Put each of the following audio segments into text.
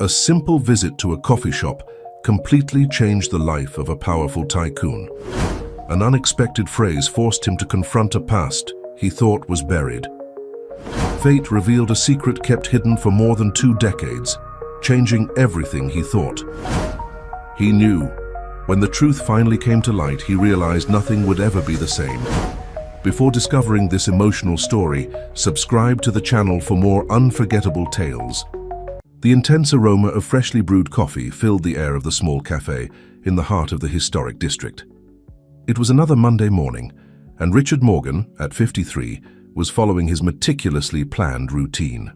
A simple visit to a coffee shop completely changed the life of a powerful tycoon. An unexpected phrase forced him to confront a past he thought was buried. Fate revealed a secret kept hidden for more than 2 decades, changing everything he thought. He knew. When the truth finally came to light, he realized nothing would ever be the same. Before discovering this emotional story, subscribe to the channel for more unforgettable tales. The intense aroma of freshly brewed coffee filled the air of the small cafe in the heart of the historic district. It was another Monday morning, and Richard Morgan, at 53, was following his meticulously planned routine.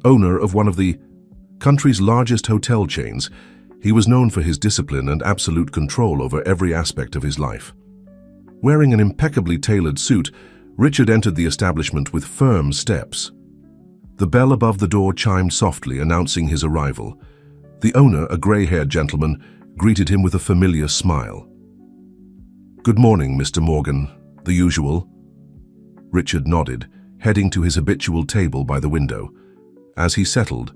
Owner of one of the country's largest hotel chains, he was known for his discipline and absolute control over every aspect of his life. Wearing an impeccably tailored suit, Richard entered the establishment with firm steps. The bell above the door chimed softly, announcing his arrival. The owner, a gray-haired gentleman, greeted him with a familiar smile. "Good morning, Mr. Morgan. The usual?" Richard nodded, heading to his habitual table by the window. As he settled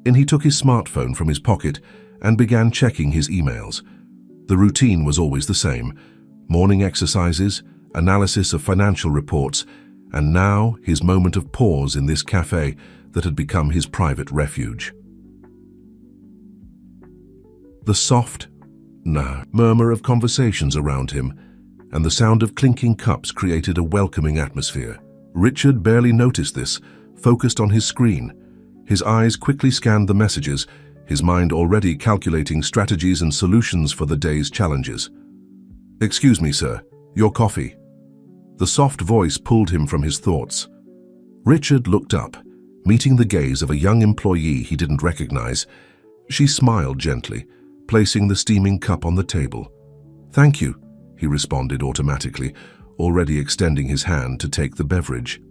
in, he took his smartphone from his pocket and began checking his emails. The routine was always the same: morning exercises, analysis of financial reports, and now his moment of pause in this cafe that had become his private refuge. The soft murmur of conversations around him and the sound of clinking cups created a welcoming atmosphere. Richard barely noticed this, focused on his screen. His eyes quickly scanned the messages, his mind already calculating strategies and solutions for the day's challenges. "Excuse me, sir, your coffee." The soft voice pulled him from his thoughts. Richard looked up, meeting the gaze of a young employee he didn't recognize. She smiled gently, placing the steaming cup on the table. "Thank you," he responded automatically, already extending his hand to take the beverage.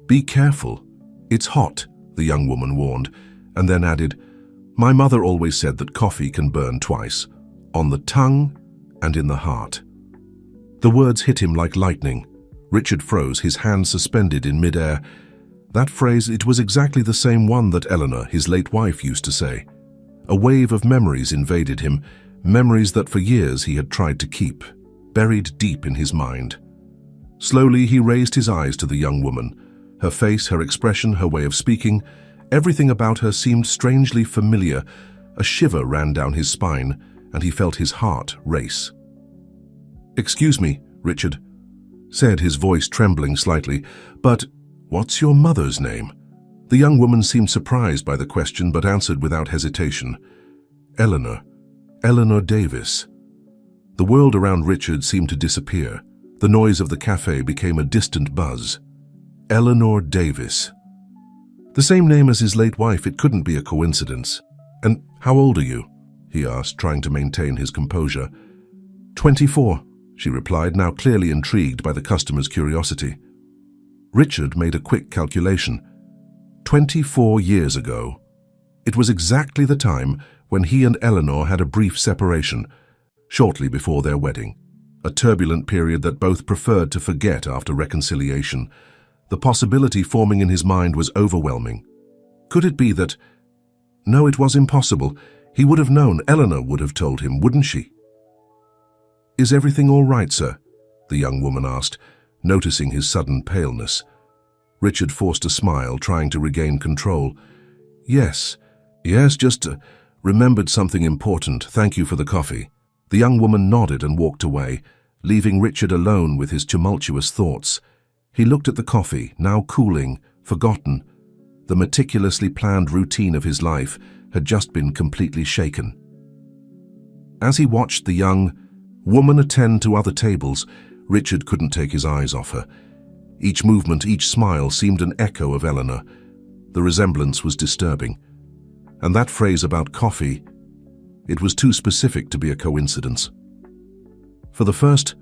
"Be careful. It's hot," the young woman warned, and then added, "My mother always said that coffee can burn twice, on the tongue and in the heart." The words hit him like lightning. Richard froze, his hand suspended in midair. That phrase, it was exactly the same one that Eleanor, his late wife, used to say. A wave of memories invaded him, memories that for years he had tried to keep, buried deep in his mind. Slowly he raised his eyes to the young woman. Her face, her expression, her way of speaking, everything about her seemed strangely familiar. A shiver ran down his spine, and he felt his heart race. "Excuse me, Richard," said, his voice trembling slightly, "but what's your mother's name?" The young woman seemed surprised by the question, but answered without hesitation. "Eleanor. Eleanor Davis." The world around Richard seemed to disappear. The noise of the cafe became a distant buzz. Eleanor Davis. The same name as his late wife, it couldn't be a coincidence. "And how old are you?" he asked, trying to maintain his composure. 24, she replied, now clearly intrigued by the customer's curiosity. Richard made a quick calculation. 24 years ago. It was exactly the time when he and Eleanor had a brief separation, shortly before their wedding. A turbulent period that both preferred to forget after reconciliation. The possibility forming in his mind was overwhelming. Could it be that... No, it was impossible. He would have known. Eleanor would have told him, wouldn't she? "Is everything all right, sir?" the young woman asked, noticing his sudden paleness. Richard forced a smile, trying to regain control. Yes, just remembered something important. Thank you for the coffee." The young woman nodded and walked away, leaving Richard alone with his tumultuous thoughts. He looked at the coffee, now cooling, forgotten. The meticulously planned routine of his life had just been completely shaken. As he watched the young woman attend to other tables, Richard couldn't take his eyes off her. Each movement, each smile seemed an echo of Eleanor. The resemblance was disturbing. And that phrase about coffee, it was too specific to be a coincidence. For the first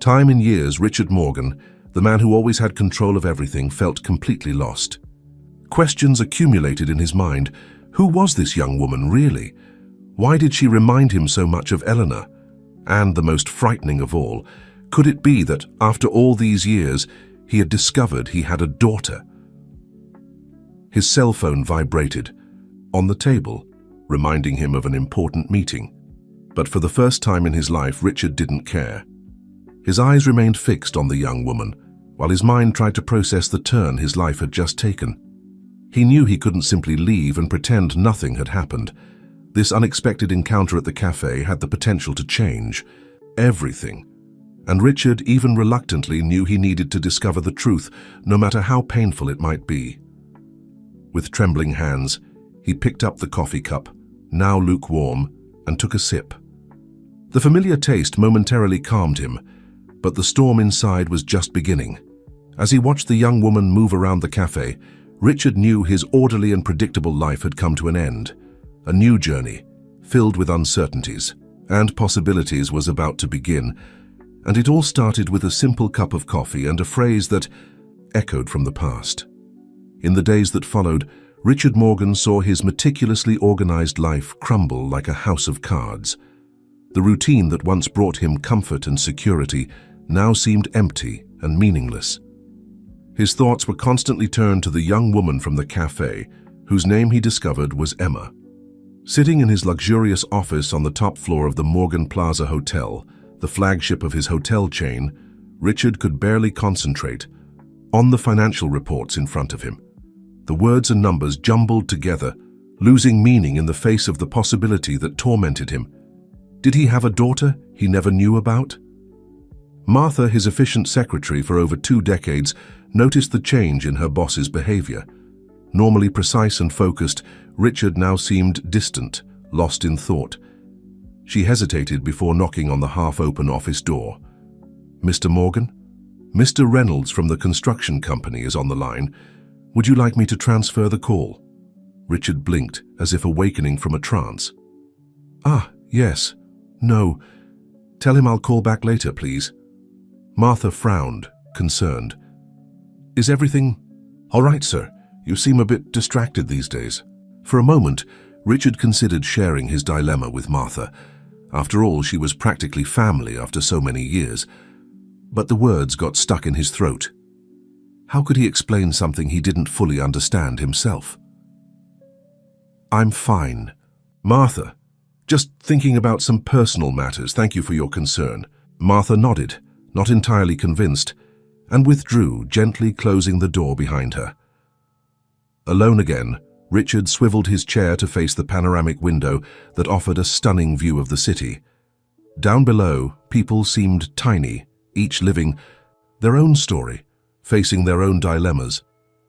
time in years, Richard Morgan, the man who always had control of everything, felt completely lost. Questions accumulated in his mind. Who was this young woman, really? Why did she remind him so much of Eleanor? And the most frightening of all, could it be that after all these years, he had discovered he had a daughter? His cell phone vibrated. on the table, reminding him of an important meeting. But for the first time in his life, Richard didn't care. His eyes remained fixed on the young woman, while his mind tried to process the turn his life had just taken. He knew he couldn't simply leave and pretend nothing had happened. This unexpected encounter at the cafe had the potential to change everything. And Richard, even reluctantly, knew he needed to discover the truth, no matter how painful it might be. With trembling hands, he picked up the coffee cup, now lukewarm, and took a sip. The familiar taste momentarily calmed him, but the storm inside was just beginning. As he watched the young woman move around the cafe, Richard knew his orderly and predictable life had come to an end. A new journey, filled with uncertainties and possibilities, was about to begin, and it all started with a simple cup of coffee and a phrase that echoed from the past. In the days that followed, Richard Morgan saw his meticulously organized life crumble like a house of cards. The routine that once brought him comfort and security now seemed empty and meaningless. His thoughts were constantly turned to the young woman from the cafe, whose name he discovered was Emma. Sitting in his luxurious office on the top floor of the Morgan Plaza Hotel, the flagship of his hotel chain, Richard could barely concentrate on the financial reports in front of him. The words and numbers jumbled together, losing meaning in the face of the possibility that tormented him. Did he have a daughter he never knew about? Martha, his efficient secretary for over 2 decades, noticed the change in her boss's behavior. Normally precise and focused, Richard now seemed distant, lost in thought. She hesitated before knocking on the half-open office door. "Mr. Morgan? Mr. Reynolds from the construction company is on the line. Would you like me to transfer the call?" Richard blinked, as if awakening from a trance. "Ah, yes. No. Tell him I'll call back later, please." Martha frowned, concerned. "Is everything all right, sir? You seem a bit distracted these days." For a moment, Richard considered sharing his dilemma with Martha. After all, she was practically family after so many years. But the words got stuck in his throat. How could he explain something he didn't fully understand himself? "I'm fine. Martha, just thinking about some personal matters. Thank you for your concern." Martha nodded, not entirely convinced, and withdrew, gently closing the door behind her. Alone again, Richard swiveled his chair to face the panoramic window that offered a stunning view of the city. Down below, people seemed tiny, each living their own story, facing their own dilemmas.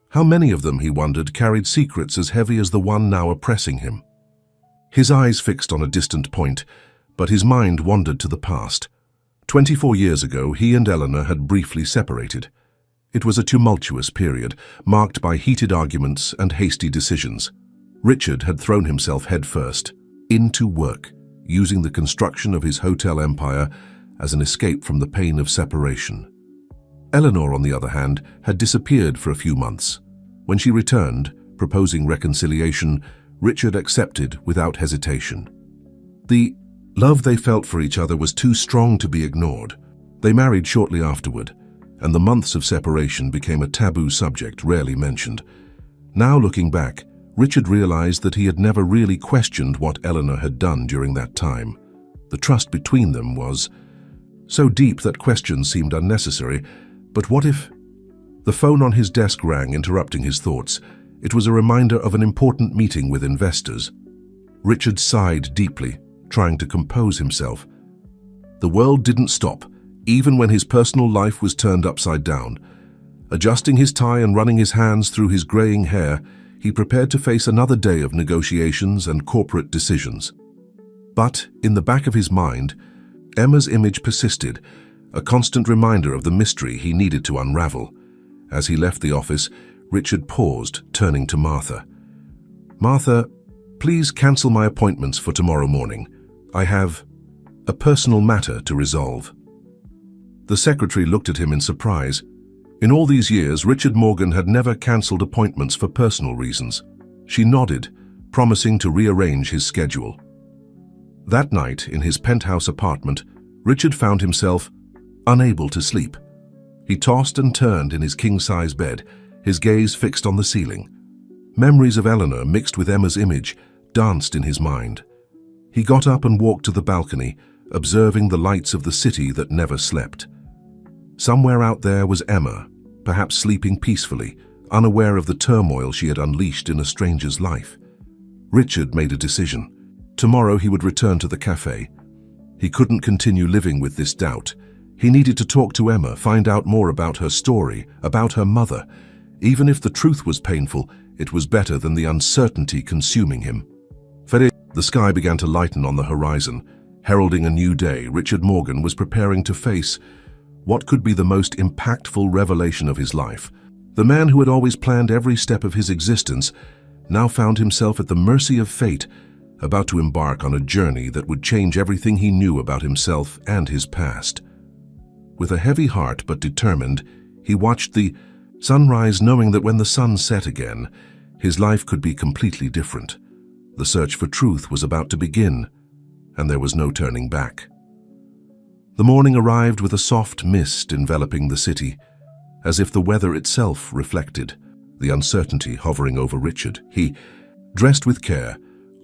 How many of them, he wondered, carried secrets as heavy as the one now oppressing him? His eyes fixed on a distant point, but his mind wandered to the past. 24 years ago, he and Eleanor had briefly separated. It was a tumultuous period, marked by heated arguments and hasty decisions. Richard had thrown himself headfirst into work, using the construction of his hotel empire as an escape from the pain of separation. Eleanor, on the other hand, had disappeared for a few months. When she returned, proposing reconciliation, Richard accepted without hesitation. The love they felt for each other was too strong to be ignored. They married shortly afterward, and the months of separation became a taboo subject rarely mentioned. Now, looking back, Richard realized that he had never really questioned what Eleanor had done during that time. The trust between them was so deep that questions seemed unnecessary. But what if? The phone on his desk rang, interrupting his thoughts. It was a reminder of an important meeting with investors. Richard sighed deeply, trying to compose himself. The world didn't stop, even when his personal life was turned upside down. Adjusting his tie and running his hands through his graying hair, he prepared to face another day of negotiations and corporate decisions. But, in the back of his mind, Emma's image persisted, a constant reminder of the mystery he needed to unravel. As he left the office, Richard paused, turning to Martha. "Martha, please cancel my appointments for tomorrow morning. I have a personal matter to resolve." The secretary looked at him in surprise. In all these years, Richard Morgan had never cancelled appointments for personal reasons. She nodded, promising to rearrange his schedule. That night, in his penthouse apartment, Richard found himself unable to sleep. He tossed and turned in his king-size bed, his gaze fixed on the ceiling. Memories of Eleanor mixed with Emma's image danced in his mind. He got up and walked to the balcony, observing the lights of the city that never slept. Somewhere out there was Emma, perhaps sleeping peacefully, unaware of the turmoil she had unleashed in a stranger's life. Richard made a decision. Tomorrow he would return to the cafe. He couldn't continue living with this doubt. He needed to talk to Emma, find out more about her story, about her mother. Even if the truth was painful, it was better than the uncertainty consuming him. The sky began to lighten on the horizon. Heralding a new day, Richard Morgan was preparing to face what could be the most impactful revelation of his life. The man who had always planned every step of his existence now found himself at the mercy of fate, about to embark on a journey that would change everything he knew about himself and his past. With a heavy heart but determined, he watched the sunrise, knowing that when the sun set again, his life could be completely different. The search for truth was about to begin, and there was no turning back. The morning arrived with a soft mist enveloping the city, as if the weather itself reflected the uncertainty hovering over Richard. He dressed with care,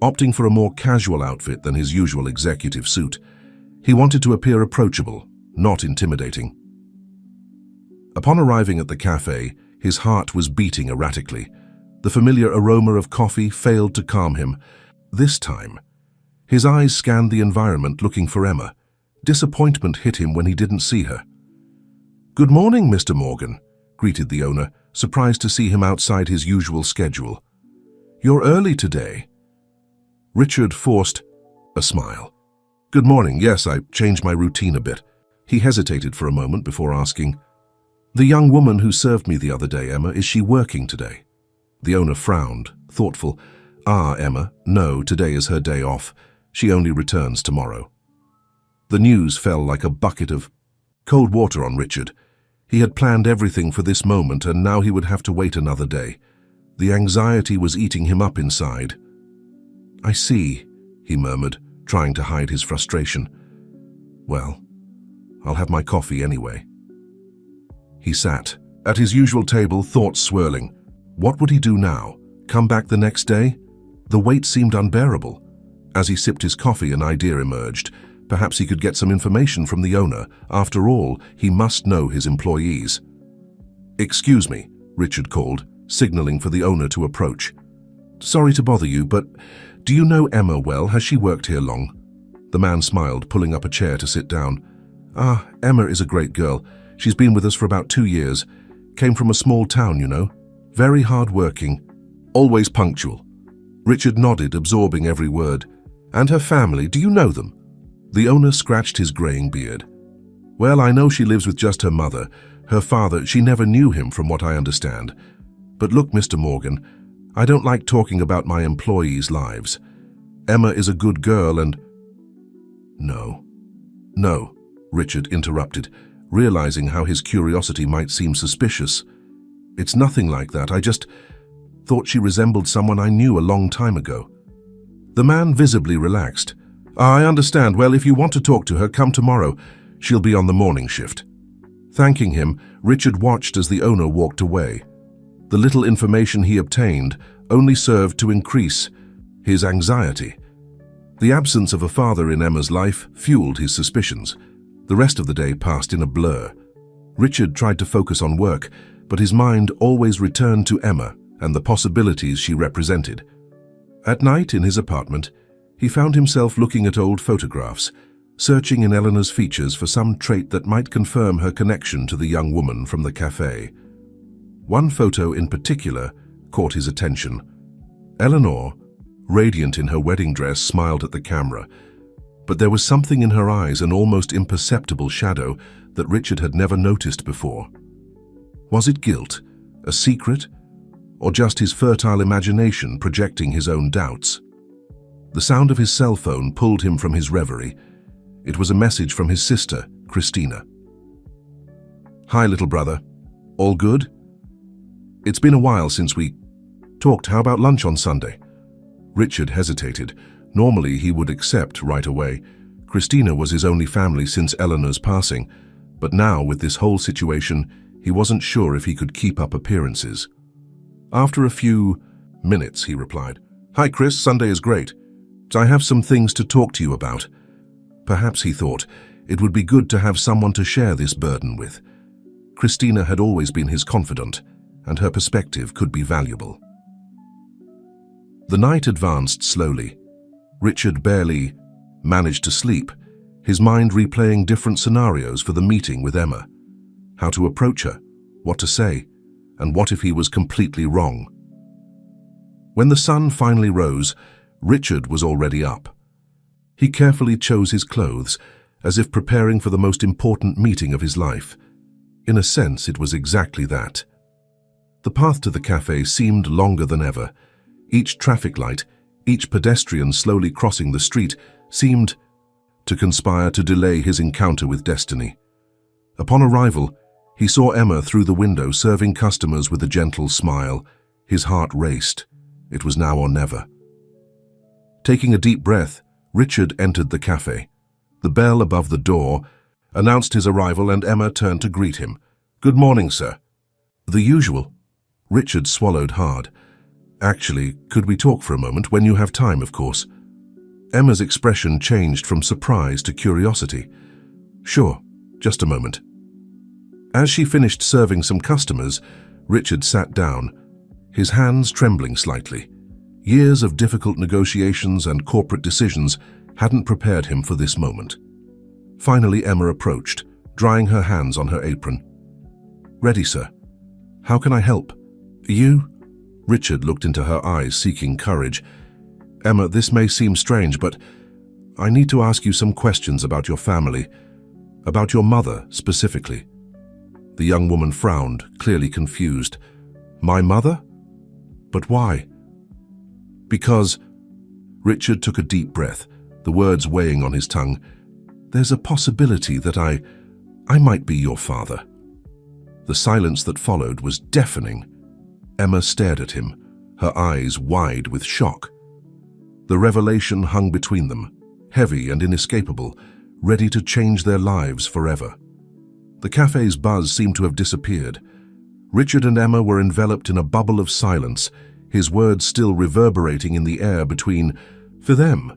opting for a more casual outfit than his usual executive suit. He wanted to appear approachable, not intimidating. Upon arriving at the cafe, his heart was beating erratically. The familiar aroma of coffee failed to calm him. This time, his eyes scanned the environment looking for Emma. Disappointment hit him when he didn't see her. "Good morning, Mr. Morgan," greeted the owner, surprised to see him outside his usual schedule. "You're early today." Richard forced a smile. "Good morning. Yes, I changed my routine a bit." He hesitated for a moment before asking, "The young woman who served me the other day, Emma, is she working today?" The owner frowned, thoughtful. "Ah, Emma, no, today is her day off. She only returns tomorrow." The news fell like a bucket of cold water on Richard. He had planned everything for this moment, and now he would have to wait another day. The anxiety was eating him up inside. "I see," he murmured, trying to hide his frustration. "Well, I'll have my coffee anyway." He sat at his usual table, thoughts swirling. What would he do now? Come back the next day? The wait seemed unbearable. As he sipped his coffee, an idea emerged. Perhaps he could get some information from the owner. After all, he must know his employees. "Excuse me," Richard called, signaling for the owner to approach. "Sorry to bother you, but do you know Emma well? Has she worked here long?" The man smiled, pulling up a chair to sit down. "Ah, Emma is a great girl. She's been with us for about 2 years. Came from a small town, you know. Very hard-working. Always punctual." Richard nodded, absorbing every word. "And her family, do you know them?" The owner scratched his graying beard. "Well, I know she lives with just her mother. Her father, she never knew him from what I understand. But look, Mr. Morgan, I don't like talking about my employees' lives. Emma is a good girl and—" No, Richard interrupted, realizing how his curiosity might seem suspicious. "It's nothing like that. I just thought she resembled someone I knew a long time ago." The man visibly relaxed. "I understand. Well, if you want to talk to her, come tomorrow. She'll be on the morning shift." Thanking him, Richard watched as the owner walked away. The little information he obtained only served to increase his anxiety. The absence of a father in Emma's life fueled his suspicions. The rest of the day passed in a blur. Richard tried to focus on work, but his mind always returned to Emma and the possibilities she represented. At night, in his apartment, he found himself looking at old photographs, searching in Eleanor's features for some trait that might confirm her connection to the young woman from the cafe. One photo in particular caught his attention. Eleanor, radiant in her wedding dress, smiled at the camera, but there was something in her eyes, an almost imperceptible shadow that Richard had never noticed before. Was it guilt, a secret, or just his fertile imagination projecting his own doubts? The sound of his cell phone pulled him from his reverie. It was a message from his sister, Christina. "Hi, little brother. All good? It's been a while since we talked. How about lunch on Sunday?" Richard hesitated. Normally, he would accept right away. Christina was his only family since Eleanor's passing, but now, with this whole situation, he wasn't sure if he could keep up appearances. After a few Minutes, he replied. Hi, Chris, Sunday is great. I have some things to talk to you about. Perhaps, he thought, it would be good to have someone to share this burden with. Christina had always been his confidant, and her perspective could be valuable. The night advanced slowly. Richard barely managed to sleep, his mind replaying different scenarios for the meeting with Emma. How to approach her, what to say, and what if he was completely wrong? When the sun finally rose, Richard was already up. He carefully chose his clothes, as if preparing for the most important meeting of his life. In a sense, it was exactly that. The path to the cafe seemed longer than ever. Each traffic light, each pedestrian slowly crossing the street, seemed to conspire to delay his encounter with destiny. Upon arrival, he saw Emma through the window serving customers with a gentle smile. His heart raced. It was now or never. Taking a deep breath, Richard entered the cafe. The bell above the door announced his arrival, and Emma turned to greet him. Good morning, sir. The usual. Richard swallowed hard. Actually, could we talk for a moment, when you have time, of course? Emma's expression changed from surprise to curiosity. Sure, just a moment. As she finished serving some customers, Richard sat down, his hands trembling slightly. Years of difficult negotiations and corporate decisions hadn't prepared him for this moment. Finally, Emma approached, drying her hands on her apron. Ready, sir. How can I help? You? Richard looked into her eyes, seeking courage. Emma, this may seem strange, but I need to ask you some questions about your family, about your mother specifically. The young woman frowned, clearly confused. My mother? But why? Because... Richard took a deep breath, the words weighing on his tongue. There's a possibility that I might be your father. The silence that followed was deafening. Emma stared at him, her eyes wide with shock. The revelation hung between them, heavy and inescapable, ready to change their lives forever. The cafe's buzz seemed to have disappeared. Richard and Emma were enveloped in a bubble of silence, his words still reverberating in the air between. For them,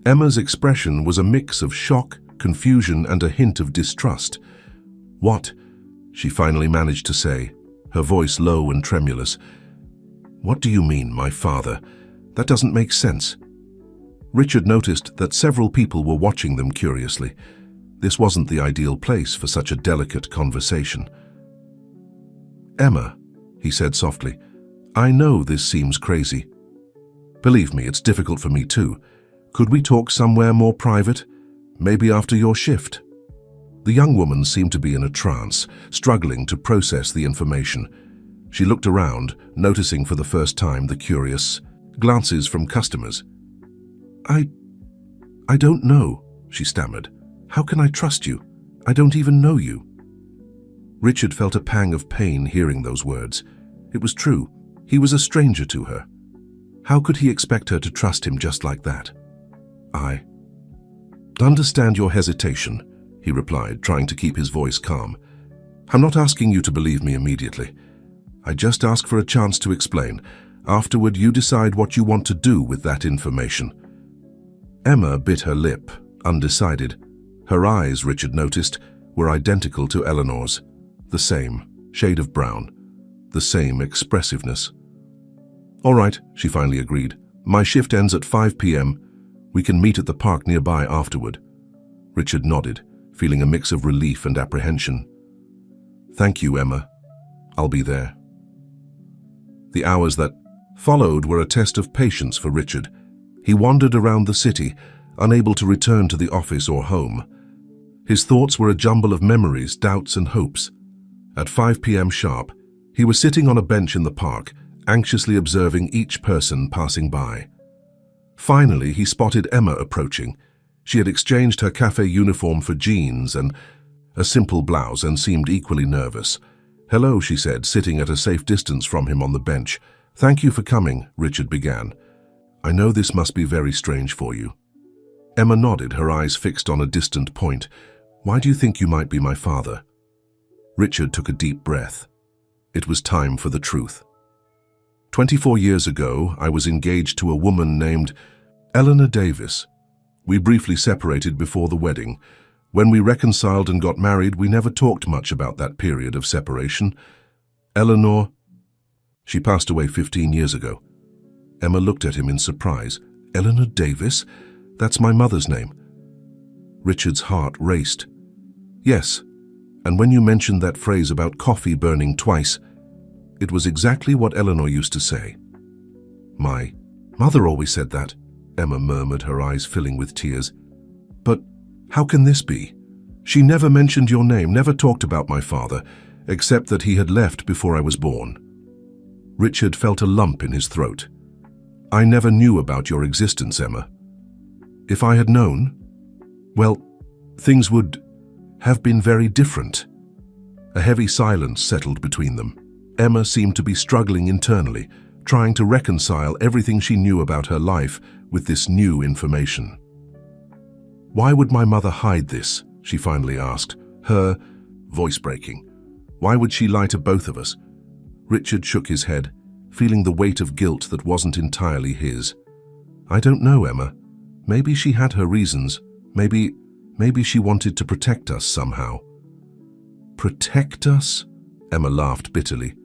Emma's expression was a mix of shock, confusion, and a hint of distrust. What? She finally managed to say, her voice low and tremulous. What do you mean, my father? That doesn't make sense. Richard noticed that several people were watching them curiously. This wasn't the ideal place for such a delicate conversation. Emma, he said softly, I know this seems crazy. Believe me, it's difficult for me too. Could we talk somewhere more private? Maybe after your shift? The young woman seemed to be in a trance, struggling to process the information. She looked around, noticing for the first time the curious glances from customers. I don't know, she stammered. How can I trust you? I don't even know you. Richard felt a pang of pain hearing those words. It was true. He was a stranger to her. How could he expect her to trust him just like that? I understand your hesitation, he replied, trying to keep his voice calm. I'm not asking you to believe me immediately. I just ask for a chance to explain. Afterward, you decide what you want to do with that information. Emma bit her lip, undecided. Her eyes, Richard noticed, were identical to Eleanor's. The same shade of brown, the same expressiveness. All right, she finally agreed. My shift ends at 5 p.m. We can meet at the park nearby afterward. Richard nodded, feeling a mix of relief and apprehension. Thank you, Emma. I'll be there. The hours that followed were a test of patience for Richard. He wandered around the city, unable to return to the office or home. His thoughts were a jumble of memories, doubts, and hopes. At 5 p.m. sharp, he was sitting on a bench in the park, anxiously observing each person passing by. Finally, he spotted Emma approaching. She had exchanged her cafe uniform for jeans and a simple blouse and seemed equally nervous. Hello, she said, sitting at a safe distance from him on the bench. Thank you for coming, Richard began. I know this must be very strange for you. Emma nodded, her eyes fixed on a distant point. Why do you think you might be my father? Richard took a deep breath. It was time for the truth. 24 years ago, I was engaged to a woman named Eleanor Davis. We briefly separated before the wedding. When we reconciled and got married, we never talked much about that period of separation. Eleanor, she passed away 15 years ago. Emma looked at him in surprise. Eleanor Davis? That's my mother's name. Richard's heart raced. Yes, and when you mentioned that phrase about coffee burning twice, it was exactly what Eleanor used to say. My mother always said that, Emma murmured, her eyes filling with tears. But how can this be? She never mentioned your name, never talked about my father, except that he had left before I was born. Richard felt a lump in his throat. I never knew about your existence, Emma. If I had known, well, things would have been very different. A heavy silence settled between them. Emma seemed to be struggling internally, trying to reconcile everything she knew about her life with this new information. Why would my mother hide this? She finally asked, her voice breaking. Why would she lie to both of us? Richard shook his head, feeling the weight of guilt that wasn't entirely his. I don't know, Emma. Maybe she had her reasons. Maybe she wanted to protect us somehow. Protect us? Emma laughed bitterly.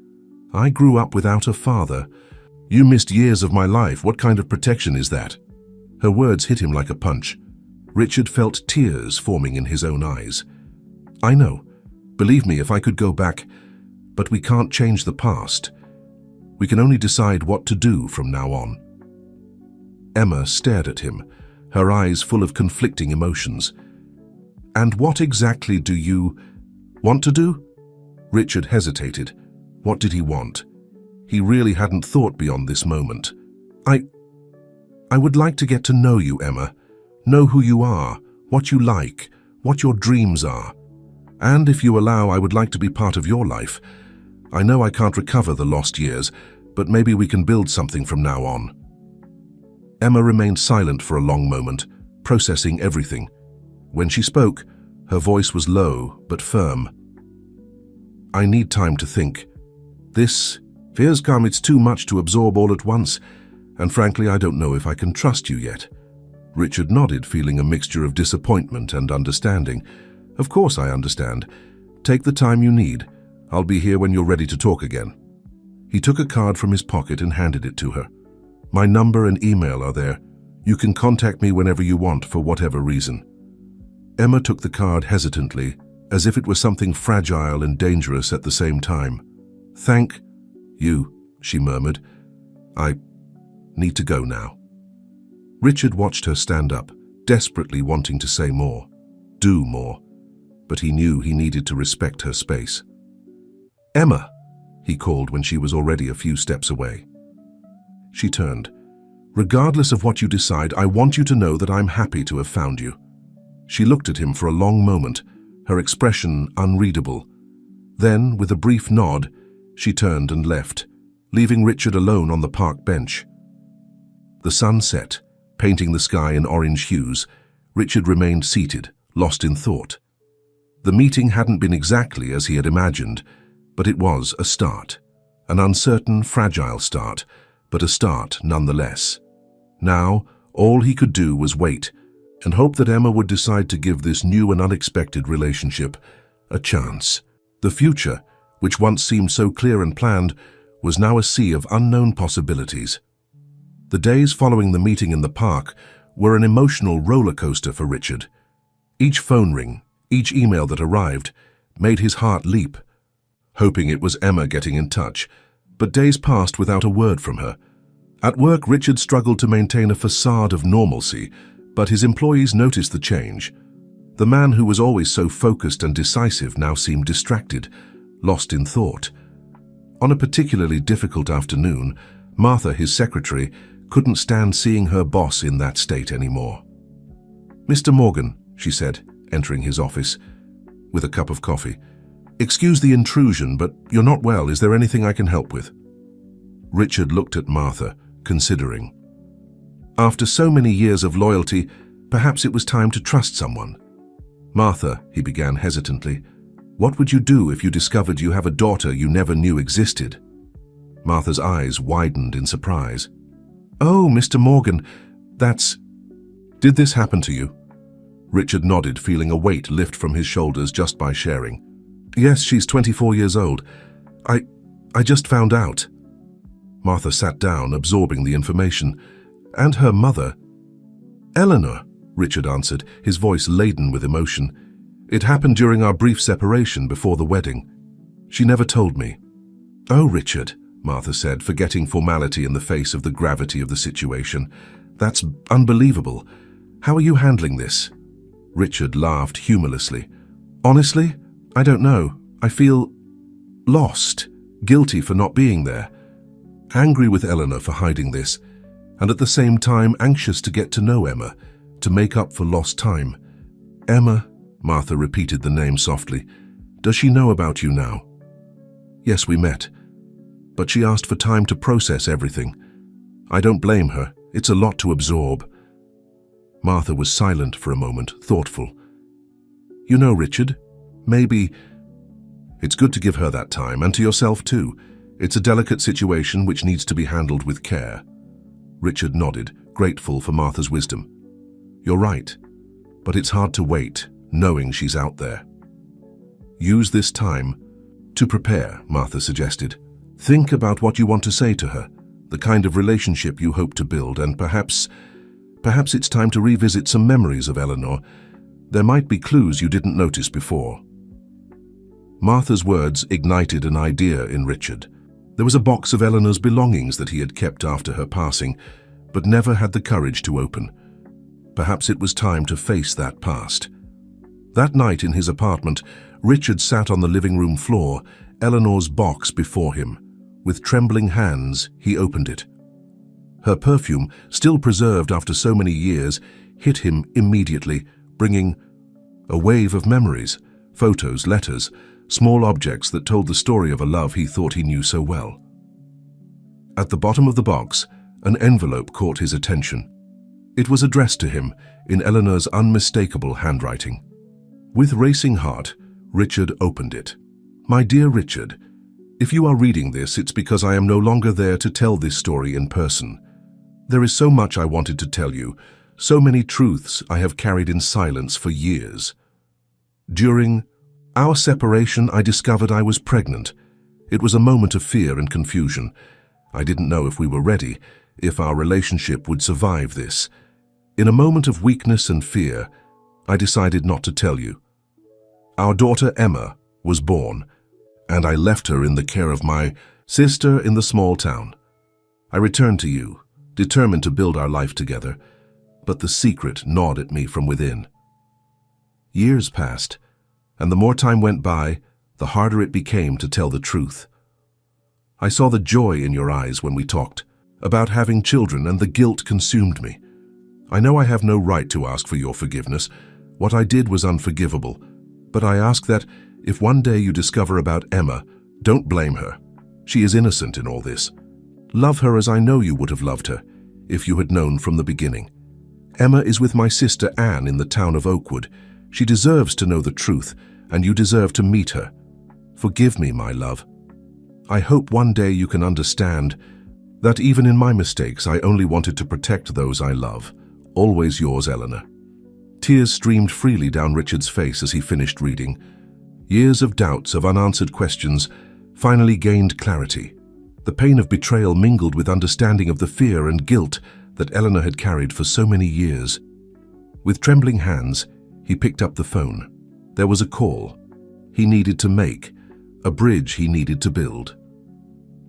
I grew up without a father. You missed years of my life. What kind of protection is that? Her words hit him like a punch. Richard felt tears forming in his own eyes. I know. Believe me, if I could go back, but we can't change the past. We can only decide what to do from now on. Emma stared at him, her eyes full of conflicting emotions. And what exactly do you want to do? Richard hesitated. What did he want? He really hadn't thought beyond this moment. I would like to get to know you, Emma. Know who you are, what you like, what your dreams are. And if you allow, I would like to be part of your life. I know I can't recover the lost years, but maybe we can build something from now on. Emma remained silent for a long moment, processing everything. When she spoke, her voice was low but firm. I need time to think. This fears come, it's too much to absorb all at once, and frankly, I don't know if I can trust you yet. Richard nodded, feeling a mixture of disappointment and understanding. Of course I understand. Take the time you need. I'll be here when you're ready to talk again. He took a card from his pocket and handed it to her. My number and email are there. You can contact me whenever you want for whatever reason. Emma took the card hesitantly, as if it was something fragile and dangerous at the same time. Thank you, she murmured. I need to go now. Richard watched her stand up, desperately wanting to say more, do more, but he knew he needed to respect her space. Emma, he called when she was already a few steps away. She turned. Regardless of what you decide, I want you to know that I'm happy to have found you. She looked at him for a long moment, her expression unreadable. Then, with a brief nod, she turned and left, leaving Richard alone on the park bench. The sun set, painting the sky in orange hues. Richard remained seated, lost in thought. The meeting hadn't been exactly as he had imagined, but it was a start. An uncertain, fragile start, but a start nonetheless. Now, all he could do was wait, and hope that Emma would decide to give this new and unexpected relationship a chance. The future, which once seemed so clear and planned, was now a sea of unknown possibilities. The days following the meeting in the park were an emotional roller coaster for Richard. Each phone ring, each email that arrived, made his heart leap, hoping it was Emma getting in touch, but days passed without a word from her. At work, Richard struggled to maintain a facade of normalcy, but his employees noticed the change. The man who was always so focused and decisive now seemed distracted, lost in thought. On a particularly difficult afternoon, Martha, his secretary, couldn't stand seeing her boss in that state anymore. Mr. Morgan, she said, entering his office with a cup of coffee. Excuse the intrusion, but you're not well. Is there anything I can help with? Richard looked at Martha, considering. After so many years of loyalty, perhaps it was time to trust someone. Martha, he began hesitantly, what would you do if you discovered you have a daughter you never knew existed? Martha's eyes widened in surprise. "Oh, Mr. Morgan, that's... Did this happen to you?" Richard nodded, feeling a weight lift from his shoulders just by sharing. "Yes, she's 24 years old. I just found out." Martha sat down, absorbing the information. "And her mother?" "Eleanor," Richard answered, his voice laden with emotion. "It happened during our brief separation before the wedding. She never told me." "Oh, Richard," Martha said, forgetting formality in the face of the gravity of the situation. "That's unbelievable. How are you handling this?" Richard laughed humorlessly. "Honestly, I don't know. I feel lost, guilty for not being there, angry with Eleanor for hiding this, and at the same time anxious to get to know Emma, to make up for lost time." "Emma," Martha repeated the name softly. "Does she know about you now?" "Yes, we met. But she asked for time to process everything. I don't blame her. It's a lot to absorb." Martha was silent for a moment, thoughtful. "You know, Richard, maybe it's good to give her that time, and to yourself too. It's a delicate situation which needs to be handled with care." Richard nodded, grateful for Martha's wisdom. "You're right, but it's hard to wait, knowing she's out there." "Use this time to prepare," Martha suggested. "Think about what you want to say to her, the kind of relationship you hope to build, and perhaps it's time to revisit some memories of Eleanor. There might be clues you didn't notice before." Martha's words ignited an idea in Richard. There was a box of Eleanor's belongings that he had kept after her passing, but never had the courage to open. Perhaps it was time to face that past. That night in his apartment, Richard sat on the living room floor, Eleanor's box before him. With trembling hands, he opened it. Her perfume, still preserved after so many years, hit him immediately, bringing a wave of memories, photos, letters, small objects that told the story of a love he thought he knew so well. At the bottom of the box, an envelope caught his attention. It was addressed to him in Eleanor's unmistakable handwriting. With racing heart, Richard opened it. "My dear Richard, if you are reading this, it's because I am no longer there to tell this story in person. There is so much I wanted to tell you, so many truths I have carried in silence for years. During our separation, I discovered I was pregnant. It was a moment of fear and confusion. I didn't know if we were ready, if our relationship would survive this. In a moment of weakness and fear, I decided not to tell you. Our daughter Emma was born, and I left her in the care of my sister in the small town. I returned to you, determined to build our life together, but the secret gnawed at me from within. Years passed, and the more time went by, the harder it became to tell the truth. I saw the joy in your eyes when we talked about having children, and the guilt consumed me. I know I have no right to ask for your forgiveness. What I did was unforgivable, but I ask that if one day you discover about Emma, don't blame her. She is innocent in all this. Love her as I know you would have loved her, if you had known from the beginning. Emma is with my sister Anne in the town of Oakwood. She deserves to know the truth, and you deserve to meet her. Forgive me, my love. I hope one day you can understand that even in my mistakes, I only wanted to protect those I love. Always yours, Eleanor." Tears streamed freely down Richard's face as he finished reading. Years of doubts, of unanswered questions, finally gained clarity. The pain of betrayal mingled with understanding of the fear and guilt that Eleanor had carried for so many years. With trembling hands, he picked up the phone. There was a call he needed to make, a bridge he needed to build.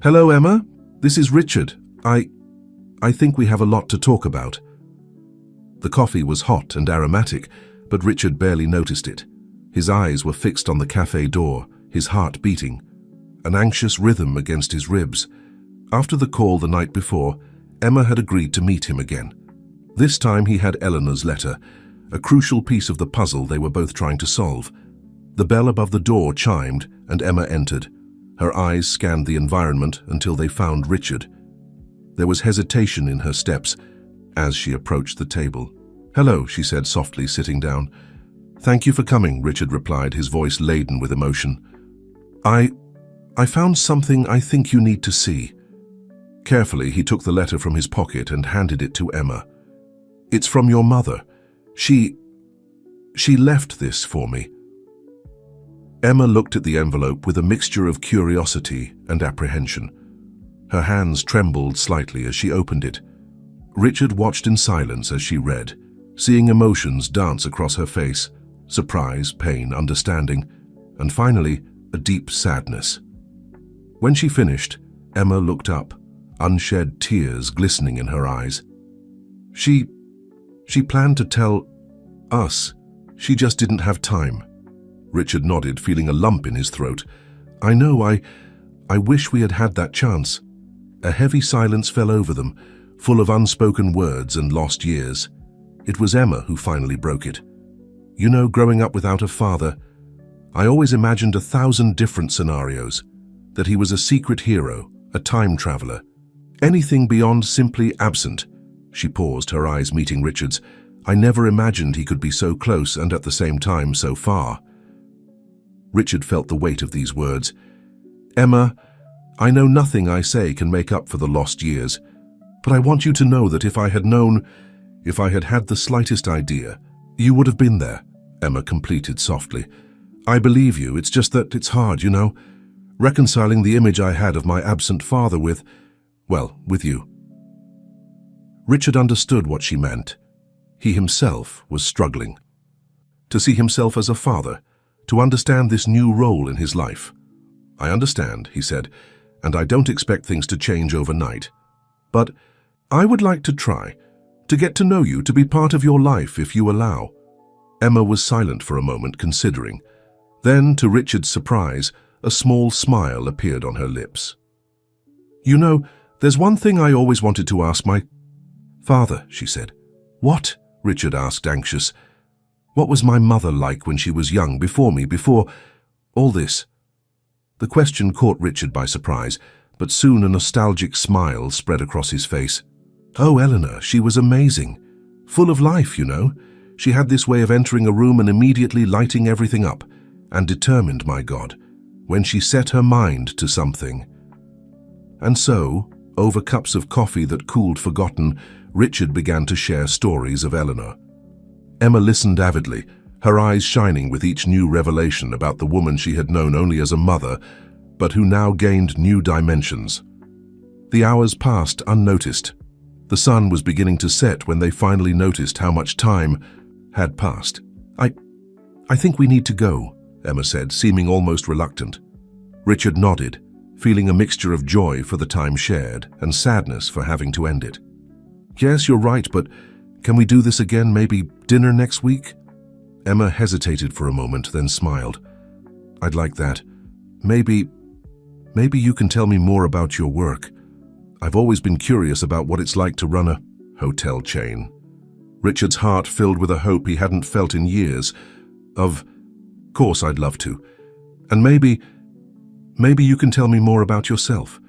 "Hello, Emma. This is Richard. I think we have a lot to talk about." The coffee was hot and aromatic, but Richard barely noticed it. His eyes were fixed on the cafe door, his heart beating, an anxious rhythm against his ribs. After the call the night before, Emma had agreed to meet him again. This time he had Eleanor's letter, a crucial piece of the puzzle they were both trying to solve. The bell above the door chimed, and Emma entered. Her eyes scanned the environment until they found Richard. There was hesitation in her steps as she approached the table. "Hello," she said softly, sitting down. "Thank you for coming," Richard replied, his voice laden with emotion. I found something I think you need to see." Carefully, he took the letter from his pocket and handed it to Emma. "It's from your mother. She left this for me." Emma looked at the envelope with a mixture of curiosity and apprehension. Her hands trembled slightly as she opened it. Richard watched in silence as she read, seeing emotions dance across her face: surprise, pain, understanding, and finally, a deep sadness. When she finished, Emma looked up, unshed tears glistening in her eyes. She planned to tell us. She just didn't have time." Richard nodded, feeling a lump in his throat. "I know, I wish we had had that chance." A heavy silence fell over them, full of unspoken words and lost years. It was Emma who finally broke it. "You know, growing up without a father, I always imagined 1,000 different scenarios. That he was a secret hero, a time traveler. Anything beyond simply absent." She paused, her eyes meeting Richard's. "I never imagined he could be so close and at the same time so far." Richard felt the weight of these words. "Emma, I know nothing I say can make up for the lost years, but I want you to know that if I had known, if I had had the slightest idea, you would have been there," Emma completed softly. "I believe you, it's just that it's hard, you know, reconciling the image I had of my absent father with you." Richard understood what she meant. He himself was struggling. To see himself as a father, to understand this new role in his life. "I understand," he said, "and I don't expect things to change overnight. But I would like to try, to get to know you, to be part of your life if you allow." Emma was silent for a moment, considering. Then, to Richard's surprise, a small smile appeared on her lips. "You know, there's one thing I always wanted to ask my father," she said. "What?" Richard asked, anxious. "What was my mother like when she was young, before me, before all this?" The question caught Richard by surprise, but soon a nostalgic smile spread across his face. "Oh, Eleanor, she was amazing. Full of life, you know. She had this way of entering a room and immediately lighting everything up, and determined, my God, when she set her mind to something." And so, over cups of coffee that cooled forgotten, Richard began to share stories of Eleanor. Emma listened avidly, her eyes shining with each new revelation about the woman she had known only as a mother, but who now gained new dimensions. The hours passed unnoticed. The sun was beginning to set when they finally noticed how much time had passed. I think we need to go," Emma said, seeming almost reluctant. Richard nodded, feeling a mixture of joy for the time shared and sadness for having to end it. "Yes, you're right, but can we do this again, maybe dinner next week?" Emma hesitated for a moment, then smiled. "I'd like that. Maybe you can tell me more about your work. I've always been curious about what it's like to run a hotel chain." Richard's heart filled with a hope he hadn't felt in years. Of course I'd love to. And maybe you can tell me more about yourself.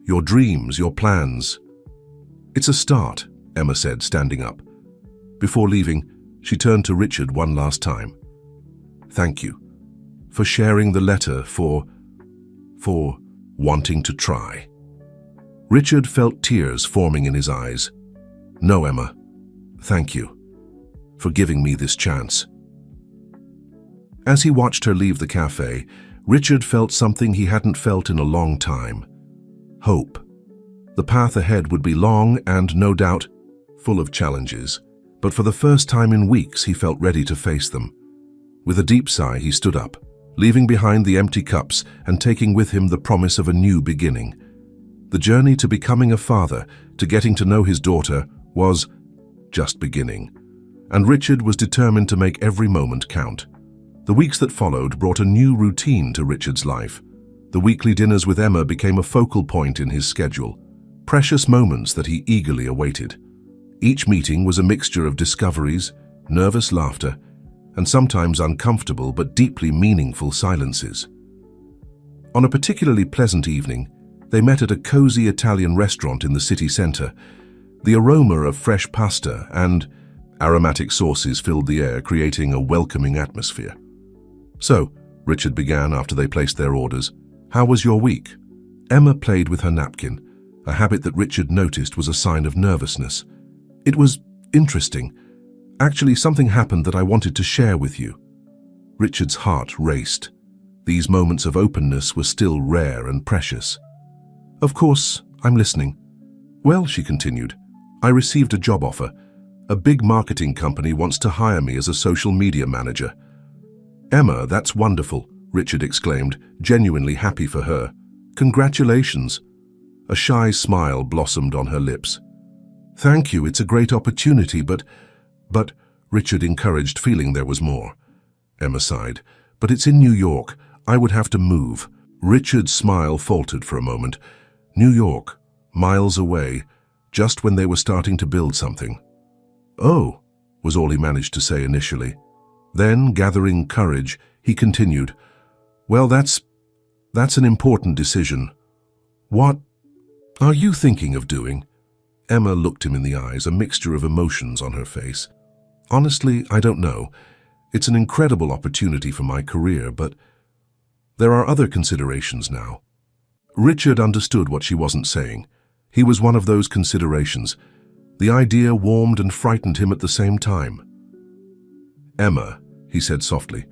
Your dreams, your plans. "It's a start," Emma said, standing up. Before leaving, she turned to Richard one last time. "Thank you for sharing the letter, for wanting to try." Richard felt tears forming in his eyes. "No, Emma, thank you for giving me this chance." As he watched her leave the cafe, Richard felt something he hadn't felt in a long time. Hope. The path ahead would be long and, no doubt, full of challenges, but for the first time in weeks he felt ready to face them. With a deep sigh, he stood up, leaving behind the empty cups and taking with him the promise of a new beginning. The journey to becoming a father, to getting to know his daughter, was just beginning, and Richard was determined to make every moment count. The weeks that followed brought a new routine to Richard's life. The weekly dinners with Emma became a focal point in his schedule, precious moments that he eagerly awaited. Each meeting was a mixture of discoveries, nervous laughter, and sometimes uncomfortable but deeply meaningful silences. On a particularly pleasant evening, they met at a cozy Italian restaurant in the city center. The aroma of fresh pasta and aromatic sauces filled the air, creating a welcoming atmosphere. "So," Richard began after they placed their orders, "how was your week?" Emma played with her napkin, A habit that Richard noticed was a sign of nervousness. It was interesting. Actually, something happened that I wanted to share with you. Richard's heart raced. These moments of openness were still rare and precious. Of course, I'm listening. Well, she continued, I received a job offer. A big marketing company wants to hire me as a social media manager. Emma, that's wonderful, Richard exclaimed, genuinely happy for her. Congratulations. A shy smile blossomed on her lips. Thank you, it's a great opportunity, but, Richard encouraged, feeling there was more. Emma sighed. But it's in New York. I would have to move. Richard's smile faltered for a moment. New York, miles away, just when they were starting to build something. Oh, was all he managed to say initially. Then, gathering courage, he continued, Well, that's an important decision. What are you thinking of doing? Emma looked him in the eyes, a mixture of emotions on her face. Honestly, I don't know. It's an incredible opportunity for my career, but there are other considerations now. Richard understood what she wasn't saying. He was one of those considerations. The idea warmed and frightened him at the same time. Emma, he said softly,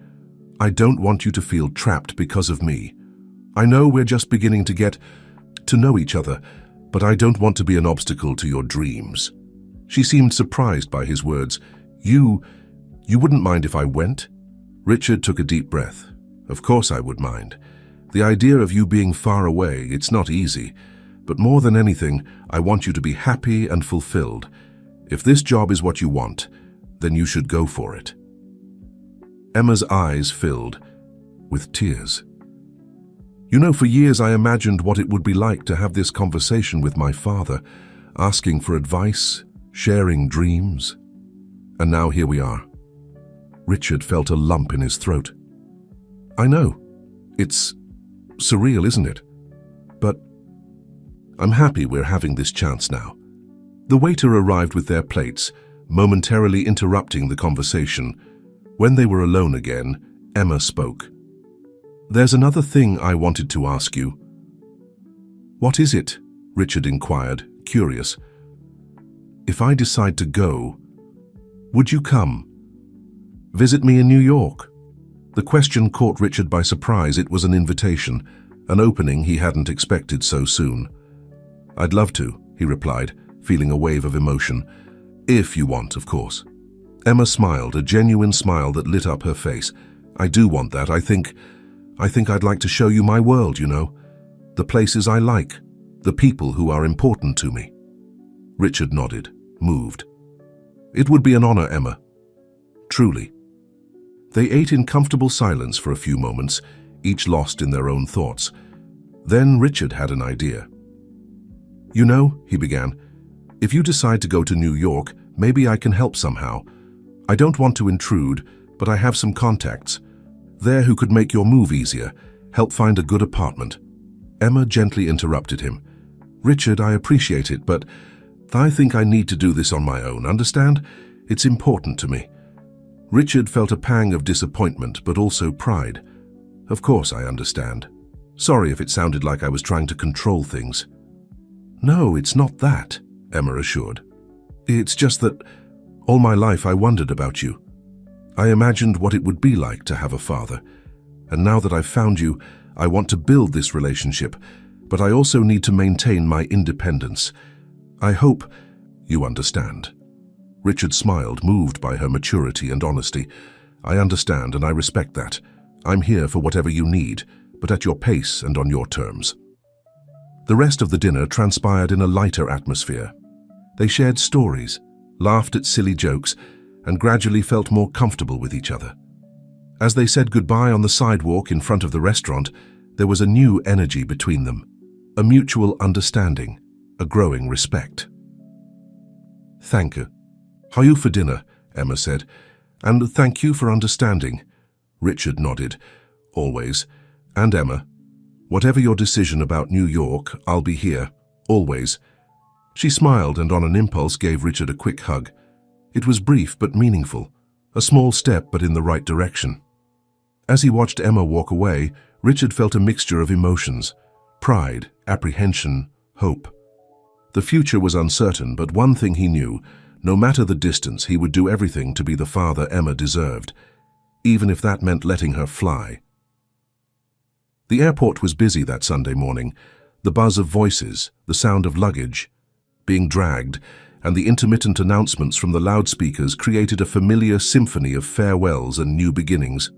I don't want you to feel trapped because of me. I know we're just beginning to get to know each other, but I don't want to be an obstacle to your dreams. She seemed surprised by his words. You wouldn't mind if I went? Richard took a deep breath. Of course I would mind. The idea of you being far away, it's not easy. But more than anything, I want you to be happy and fulfilled. If this job is what you want, then you should go for it. Emma's eyes filled with tears. You know, for years I imagined what it would be like to have this conversation with my father, asking for advice, sharing dreams. And now here we are. Richard felt a lump in his throat. I know. It's surreal, isn't it? But I'm happy we're having this chance now. The waiter arrived with their plates, momentarily interrupting the conversation. When they were alone again, Emma spoke. There's another thing I wanted to ask you. What is it? Richard inquired, curious. If I decide to go, would you come? Visit me in New York? The question caught Richard by surprise. It was an invitation, an opening he hadn't expected so soon. I'd love to, he replied, feeling a wave of emotion. If you want, of course. Emma smiled, a genuine smile that lit up her face. I do want that. I think I'd like to show you my world, you know. The places I like, the people who are important to me. Richard nodded, moved. It would be an honor, Emma. Truly. They ate in comfortable silence for a few moments, each lost in their own thoughts. Then Richard had an idea. You know, he began, if you decide to go to New York, maybe I can help somehow. I don't want to intrude, but I have some contacts there who could make your move easier, help find a good apartment. Emma gently interrupted him. Richard, I appreciate it, but I think I need to do this on my own, understand? It's important to me. Richard felt a pang of disappointment, but also pride. Of course I understand. Sorry if it sounded like I was trying to control things. No, it's not that, Emma assured. It's just that all my life I wondered about you. I imagined what it would be like to have a father. And now that I've found you, I want to build this relationship, but I also need to maintain my independence. I hope you understand. Richard smiled, moved by her maturity and honesty. I understand and I respect that. I'm here for whatever you need, but at your pace and on your terms. The rest of the dinner transpired in a lighter atmosphere. They shared stories, laughed at silly jokes, and gradually felt more comfortable with each other. As they said goodbye on the sidewalk in front of the restaurant, there was a new energy between them, a mutual understanding, a growing respect. Thank you. How are you for dinner? Emma said. And thank you for understanding. Richard nodded. Always. And Emma, whatever your decision about New York, I'll be here. Always. She smiled and on an impulse gave Richard a quick hug. It was brief but meaningful, a small step but in the right direction. As he watched Emma walk away, Richard felt a mixture of emotions, pride, apprehension, hope. The future was uncertain, but one thing he knew: no matter the distance, he would do everything to be the father Emma deserved, even if that meant letting her fly. The airport was busy that Sunday morning. The buzz of voices, the sound of luggage being dragged, and the intermittent announcements from the loudspeakers created a familiar symphony of farewells and new beginnings.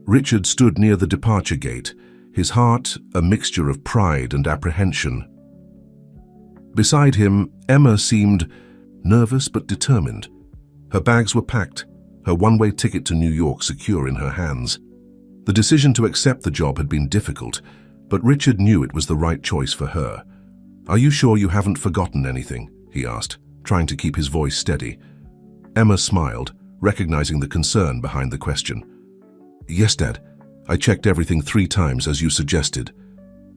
Richard stood near the departure gate, his heart a mixture of pride and apprehension. Beside him, Emma seemed nervous but determined. Her bags were packed, her one-way ticket to New York secure in her hands. The decision to accept the job had been difficult, but Richard knew it was the right choice for her. "Are you sure you haven't forgotten anything?" he asked, trying to keep his voice steady. Emma smiled, recognizing the concern behind the question. "Yes, Dad. I checked everything 3 times as you suggested."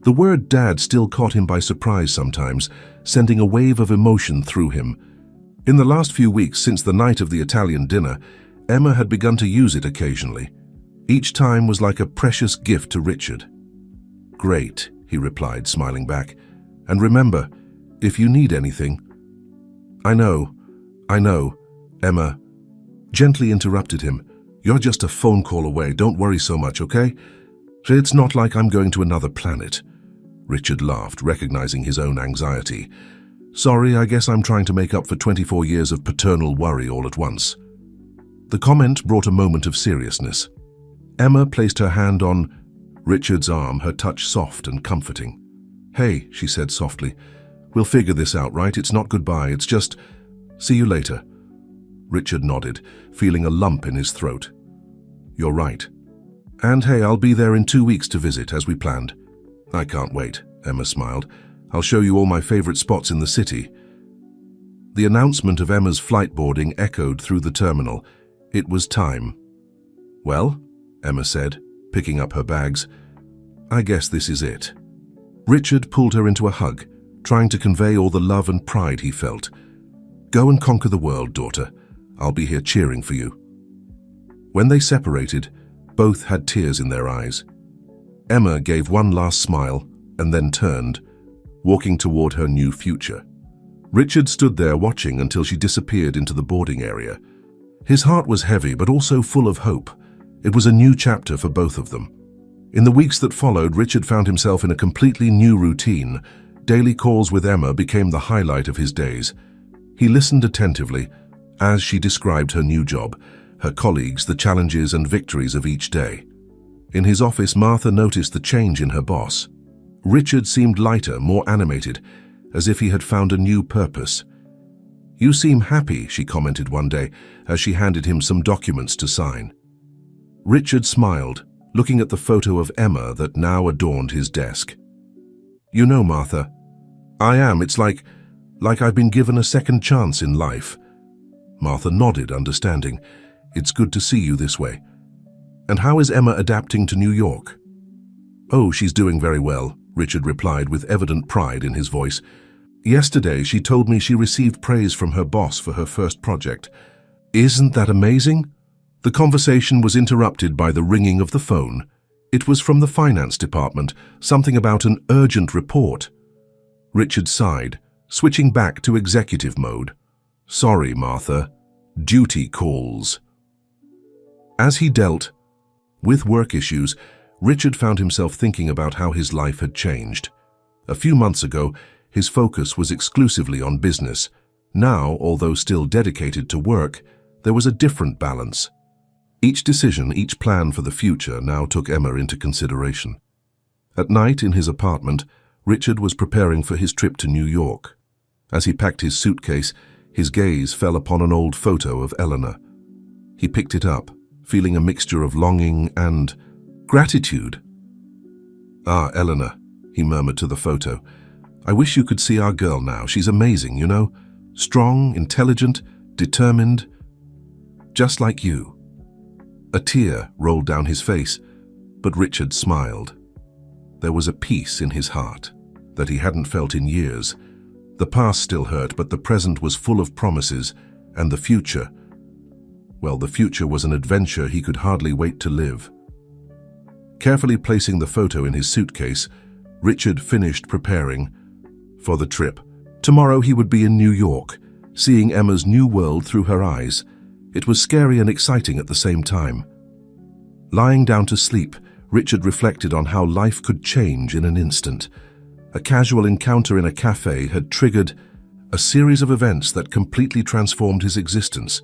The word Dad still caught him by surprise sometimes, sending a wave of emotion through him. In the last few weeks since the night of the Italian dinner, Emma had begun to use it occasionally. Each time was like a precious gift to Richard. "Great," he replied, smiling back. "And remember, if you need anything—" I know, Emma gently interrupted him. "You're just a phone call away. Don't worry so much, okay? It's not like I'm going to another planet." Richard laughed, recognizing his own anxiety. "Sorry, I guess I'm trying to make up for 24 years of paternal worry all at once." The comment brought a moment of seriousness. Emma placed her hand on Richard's arm, her touch soft and comforting. "Hey," she said softly, "we'll figure this out, right? It's not goodbye, it's just, see you later." Richard nodded, feeling a lump in his throat. "You're right. And hey, I'll be there in 2 weeks to visit, as we planned." "I can't wait," Emma smiled. "I'll show you all my favorite spots in the city." The announcement of Emma's flight boarding echoed through the terminal. It was time. "Well," Emma said, picking up her bags, "I guess this is it." Richard pulled her into a hug, trying to convey all the love and pride he felt. "Go and conquer the world, daughter. I'll be here cheering for you." When they separated, both had tears in their eyes. Emma gave one last smile and then turned, walking toward her new future. Richard stood there watching until she disappeared into the boarding area. His heart was heavy but also full of hope. It was a new chapter for both of them. In the weeks that followed, Richard found himself in a completely new routine. Daily calls with Emma became the highlight of his days. He listened attentively as she described her new job, her colleagues, the challenges and victories of each day. In his office, Martha noticed the change in her boss. Richard seemed lighter, more animated, as if he had found a new purpose. "You seem happy," she commented one day as she handed him some documents to sign. Richard smiled, looking at the photo of Emma that now adorned his desk. "You know, Martha, I am. It's like I've been given a second chance in life." Martha nodded, understanding. "It's good to see you this way. And how is Emma adapting to New York?" "Oh, she's doing very well," Richard replied with evident pride in his voice. "Yesterday, she told me she received praise from her boss for her first project. Isn't that amazing?" The conversation was interrupted by the ringing of the phone. It was from the finance department, something about an urgent report. Richard sighed, switching back to executive mode. "Sorry, Martha. Duty calls." As he dealt with work issues, Richard found himself thinking about how his life had changed. A few months ago, his focus was exclusively on business. Now, although still dedicated to work, there was a different balance. Each decision, each plan for the future now took Emma into consideration. At night in his apartment, Richard was preparing for his trip to New York. As he packed his suitcase, his gaze fell upon an old photo of Eleanor. He picked it up, feeling a mixture of longing and gratitude. "Ah, Eleanor," he murmured to the photo. "I wish you could see our girl now. She's amazing, you know. Strong, intelligent, determined, just like you." A tear rolled down his face, but Richard smiled. There was a peace in his heart that he hadn't felt in years. The past still hurt, but the present was full of promises, and the future, well, the future was an adventure he could hardly wait to live. Carefully placing the photo in his suitcase, Richard finished preparing for the trip. Tomorrow he would be in New York, seeing Emma's new world through her eyes. It was scary and exciting at the same time. Lying down to sleep, Richard reflected on how life could change in an instant. A casual encounter in a cafe had triggered a series of events that completely transformed his existence.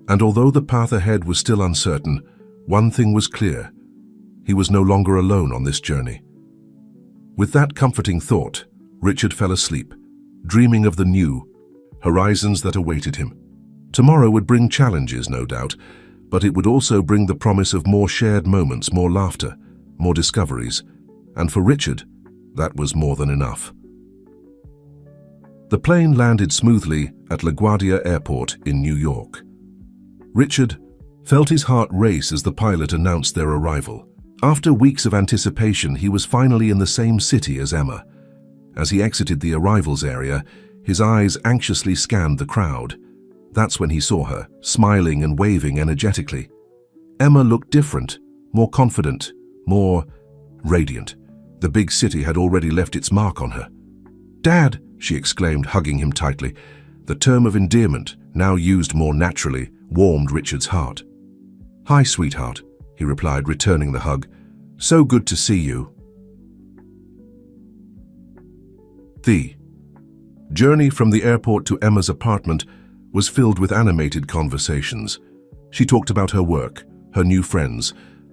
And although the path ahead was still uncertain, one thing was clear: he was no longer alone on this journey. With that comforting thought, Richard fell asleep, dreaming of the new horizons that awaited him. Tomorrow would bring challenges, no doubt, but it would also bring the promise of more shared moments, more laughter, more discoveries. And for Richard, that was more than enough. The plane landed smoothly at LaGuardia Airport in New York. Richard felt his heart race as the pilot announced their arrival. After weeks of anticipation, he was finally in the same city as Emma. As he exited the arrivals area, his eyes anxiously scanned the crowd. That's when he saw her, smiling and waving energetically. Emma looked different, more confident, more radiant. The big city had already left its mark on her. "Dad!" she exclaimed, hugging him tightly. The term of endearment, now used more naturally, warmed Richard's heart. "Hi, sweetheart," he replied, returning the hug. "So good to see you." The journey from the airport to Emma's apartment was filled with animated conversations. She talked about her work, her new friends,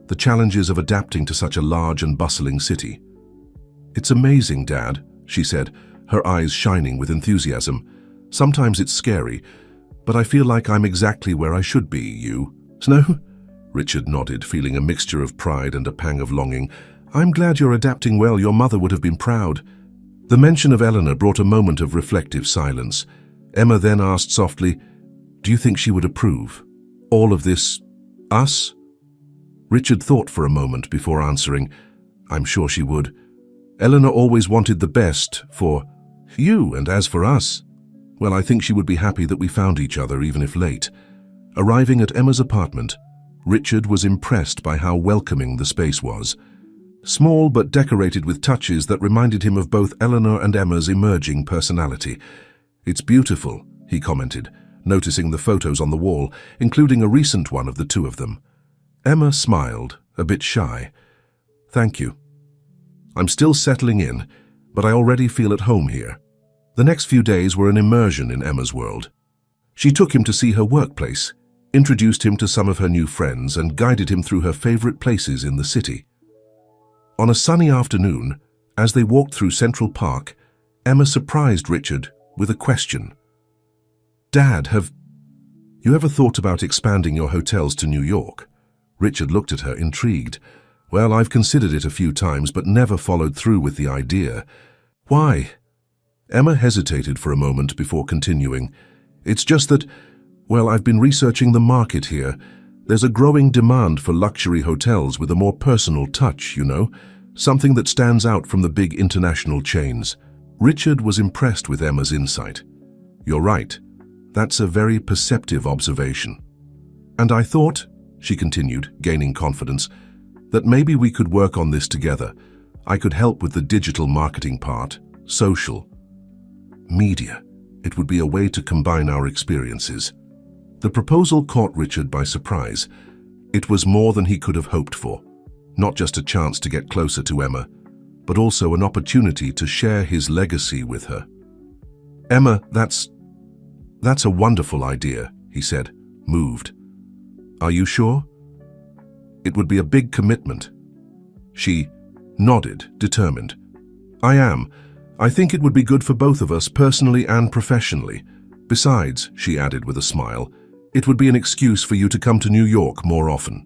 the challenges of adapting to such a large and bustling city. "It's amazing, Dad," she said, her eyes shining with enthusiasm. "Sometimes it's scary, but I feel like I'm exactly where I should be, you." "No?" Richard nodded, feeling a mixture of pride and a pang of longing. "I'm glad you're adapting well. Your mother would have been proud." The mention of Eleanor brought a moment of reflective silence. Emma then asked softly, "Do you think she would approve? All of this, us?" Richard thought for a moment before answering, "I'm sure she would. Eleanor always wanted the best for you, and as for us, well, I think she would be happy that we found each other, even if late." Arriving at Emma's apartment, Richard was impressed by how welcoming the space was. Small but decorated with touches that reminded him of both Eleanor and Emma's emerging personality. "It's beautiful," he commented, noticing the photos on the wall, including a recent one of the two of them. Emma smiled, a bit shy. "Thank you. I'm still settling in, but I already feel at home here." The next few days were an immersion in Emma's world. She took him to see her workplace, introduced him to some of her new friends, and guided him through her favorite places in the city. On a sunny afternoon, as they walked through Central Park, Emma surprised Richard with a question. "Dad, have you ever thought about expanding your hotels to New York?" Richard looked at her, intrigued. "Well, I've considered it a few times, but never followed through with the idea." "Why?" Emma hesitated for a moment before continuing. "It's just that, well, I've been researching the market here. There's a growing demand for luxury hotels with a more personal touch, you know, something that stands out from the big international chains." Richard was impressed with Emma's insight. "You're right. That's a very perceptive observation. And I thought," she continued, gaining confidence, "that maybe we could work on this together. I could help with the digital marketing part, social, media. It would be a way to combine our experiences." The proposal caught Richard by surprise. It was more than he could have hoped for. Not just a chance to get closer to Emma, but also an opportunity to share his legacy with her. "Emma, that's a wonderful idea," he said, moved. "Are you sure? It would be a big commitment." She nodded, determined. "I am. I think it would be good for both of us, personally and professionally. Besides," she added with a smile, "it would be an excuse for you to come to New York more often."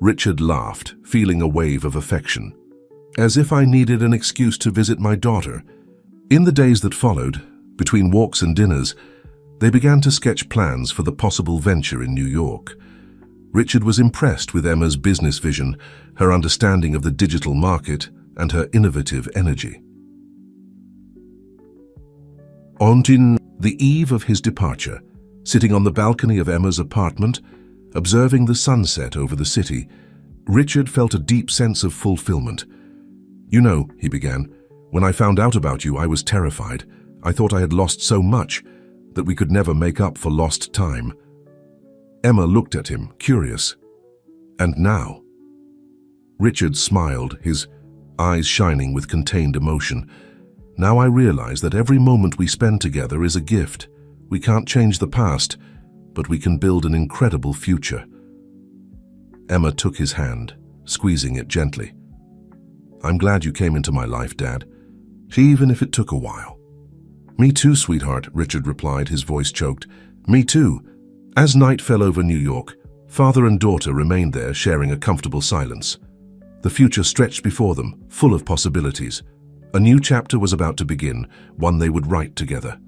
Richard laughed, feeling a wave of affection. "As if I needed an excuse to visit my daughter." In the days that followed, between walks and dinners, they began to sketch plans for the possible venture in New York. Richard was impressed with Emma's business vision, her understanding of the digital market, and her innovative energy. On the eve of his departure, sitting on the balcony of Emma's apartment, observing the sunset over the city, Richard felt a deep sense of fulfillment. "You know," he began, "when I found out about you, I was terrified. I thought I had lost so much that we could never make up for lost time." Emma looked at him, curious. "And now?" Richard smiled, his eyes shining with contained emotion. "Now I realize that every moment we spend together is a gift. We can't change the past, but we can build an incredible future." Emma took his hand, squeezing it gently. "I'm glad you came into my life, Dad, even if it took a while." "Me too, sweetheart," Richard replied, his voice choked. "Me too." As night fell over New York, father and daughter remained there, sharing a comfortable silence. The future stretched before them, full of possibilities. A new chapter was about to begin, one they would write together.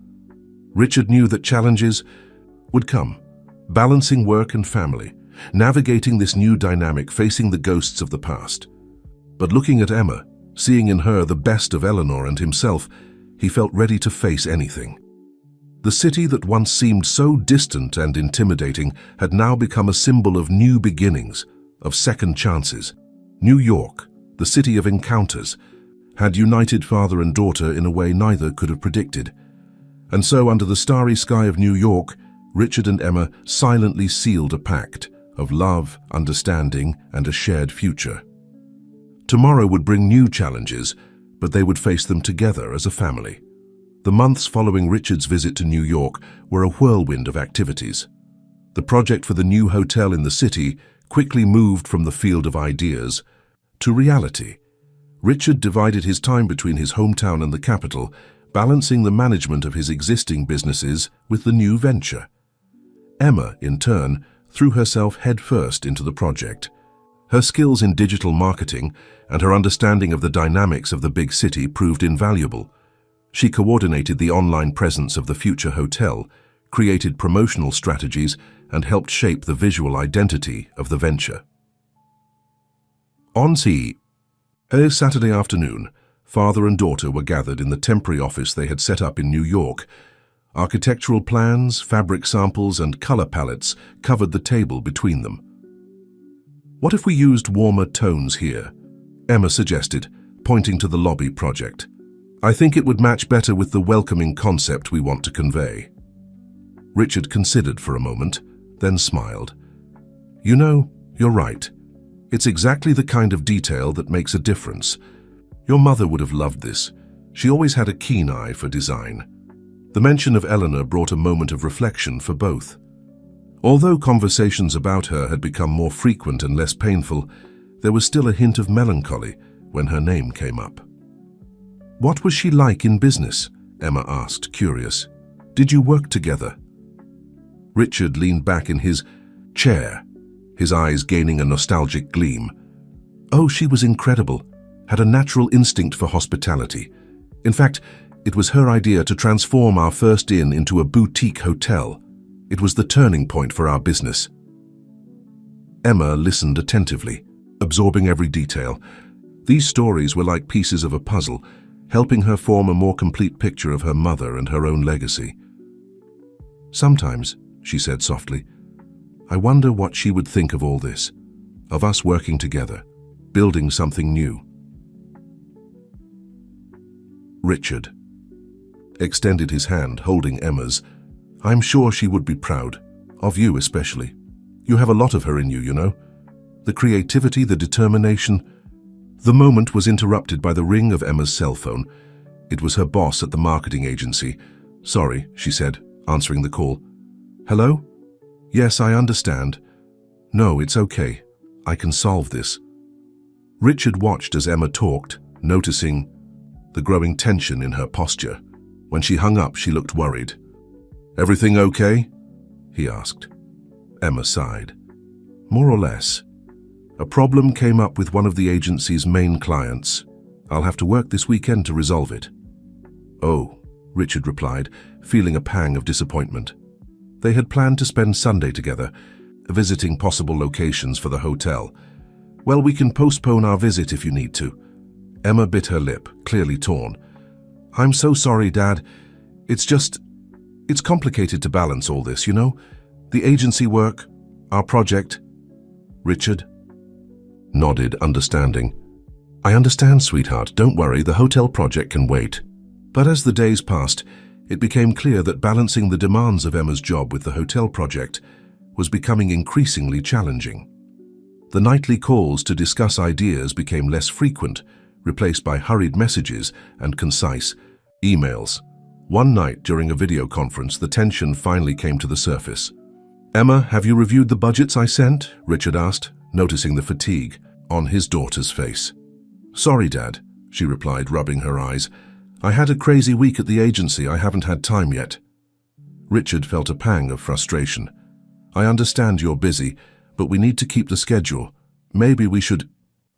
Richard knew that challenges would come, balancing work and family, navigating this new dynamic, facing the ghosts of the past. But looking at Emma, seeing in her the best of Eleanor and himself, he felt ready to face anything. The city that once seemed so distant and intimidating had now become a symbol of new beginnings, of second chances. New York, the city of encounters, had united father and daughter in a way neither could have predicted. And so, under the starry sky of New York, Richard and Emma silently sealed a pact of love, understanding, and a shared future. Tomorrow would bring new challenges, but they would face them together as a family. The months following Richard's visit to New York were a whirlwind of activities. The project for the new hotel in the city quickly moved from the field of ideas to reality. Richard divided his time between his hometown and the capital, balancing the management of his existing businesses with the new venture. Emma, in turn, threw herself headfirst into the project. Her skills in digital marketing and her understanding of the dynamics of the big city proved invaluable. She coordinated the online presence of the future hotel, created promotional strategies, and helped shape the visual identity of the venture. On a Saturday afternoon, father and daughter were gathered in the temporary office they had set up in New York. Architectural plans, fabric samples, and color palettes covered the table between them. "What if we used warmer tones here?" Emma suggested, pointing to the lobby project. "I think it would match better with the welcoming concept we want to convey." Richard considered for a moment, then smiled. "You know, you're right. It's exactly the kind of detail that makes a difference. Your mother would have loved this. She always had a keen eye for design." The mention of Eleanor brought a moment of reflection for both. Although conversations about her had become more frequent and less painful, there was still a hint of melancholy when her name came up. "What was she like in business?" Emma asked, curious. "Did you work together?" Richard leaned back in his chair, his eyes gaining a nostalgic gleam. "Oh, she was incredible, had a natural instinct for hospitality. In fact, it was her idea to transform our first inn into a boutique hotel. It was the turning point for our business." Emma listened attentively, absorbing every detail. These stories were like pieces of a puzzle, helping her form a more complete picture of her mother and her own legacy. "Sometimes," she said softly, "I wonder what she would think of all this, of us working together, building something new." Richard extended his hand, holding Emma's. "I'm sure she would be proud, of you especially. You have a lot of her in you, you know. The creativity, the determination." The moment was interrupted by the ring of Emma's cell phone. It was her boss at the marketing agency. "Sorry," she said, answering the call. "Hello? Yes, I understand. No, it's okay. I can solve this." Richard watched as Emma talked, noticing the growing tension in her posture. When she hung up, she looked worried. "Everything okay?" he asked. Emma sighed. "More or less. A problem came up with one of the agency's main clients. I'll have to work this weekend to resolve it." "Oh," Richard replied, feeling a pang of disappointment. They had planned to spend Sunday together, visiting possible locations for the hotel. "Well, we can postpone our visit if you need to." Emma bit her lip, clearly torn. "I'm so sorry, Dad. It's complicated to balance all this, you know? The agency work, our project." Richard nodded, understanding. "I understand, sweetheart. Don't worry, the hotel project can wait. But as the days passed, it became clear that balancing the demands of Emma's job with the hotel project was becoming increasingly challenging. The nightly calls to discuss ideas became less frequent, replaced by hurried messages and concise emails. One night during a video conference, the tension finally came to the surface. "Emma, have you reviewed the budgets I sent?" Richard asked, noticing the fatigue on his daughter's face. "Sorry, Dad," she replied, rubbing her eyes. "I had a crazy week at the agency. I haven't had time yet." Richard felt a pang of frustration. "I understand you're busy, but we need to keep the schedule. Maybe we should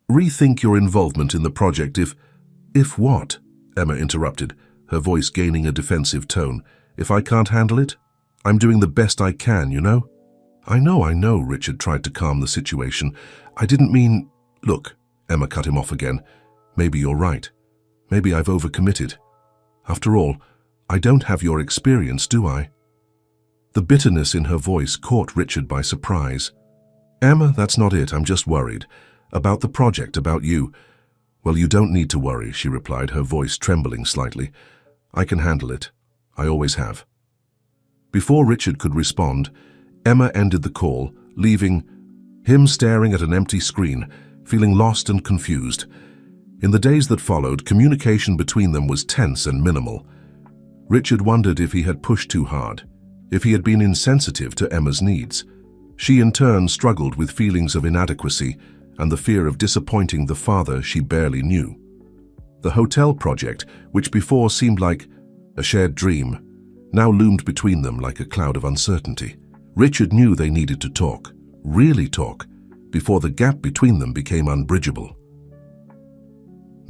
rethink your involvement in the project if..." "If what?" Emma interrupted, her voice gaining a defensive tone. "If I can't handle it? I'm doing the best I can, you know?" I know, Richard tried to calm the situation. "I didn't mean..." "Look," Emma cut him off again. "Maybe you're right. Maybe I've overcommitted. After all, I don't have your experience, do I?" The bitterness in her voice caught Richard by surprise. "Emma, that's not it. I'm just worried. About the project, about you." "Well, you don't need to worry," she replied, her voice trembling slightly. "I can handle it. I always have." Before Richard could respond, Emma ended the call, leaving him staring at an empty screen, feeling lost and confused. In the days that followed, communication between them was tense and minimal. Richard wondered if he had pushed too hard, if he had been insensitive to Emma's needs. She in turn struggled with feelings of inadequacy and the fear of disappointing the father she barely knew. The hotel project, which before seemed like a shared dream, now loomed between them like a cloud of uncertainty. Richard knew they needed to talk, really talk, before the gap between them became unbridgeable.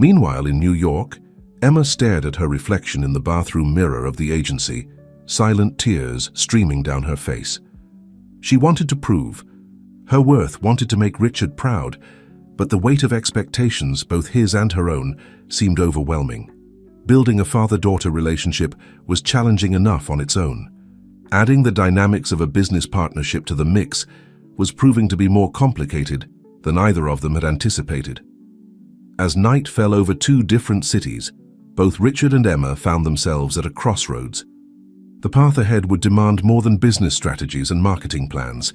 Meanwhile, in New York, Emma stared at her reflection in the bathroom mirror of the agency, silent tears streaming down her face. She wanted to prove her worth, wanted to make Richard proud, but the weight of expectations, both his and her own, seemed overwhelming. Building a father-daughter relationship was challenging enough on its own. Adding the dynamics of a business partnership to the mix was proving to be more complicated than either of them had anticipated. As night fell over two different cities, both Richard and Emma found themselves at a crossroads. The path ahead would demand more than business strategies and marketing plans.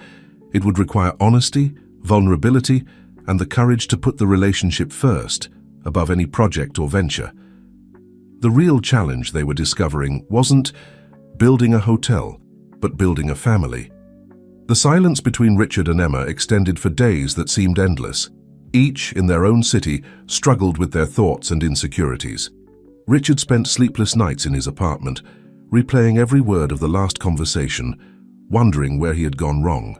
It would require honesty, vulnerability, and the courage to put the relationship first, above any project or venture. The real challenge, they were discovering, wasn't building a hotel, but building a family. The silence between Richard and Emma extended for days that seemed endless. Each, in their own city, struggled with their thoughts and insecurities. Richard spent sleepless nights in his apartment, replaying every word of the last conversation, wondering where he had gone wrong.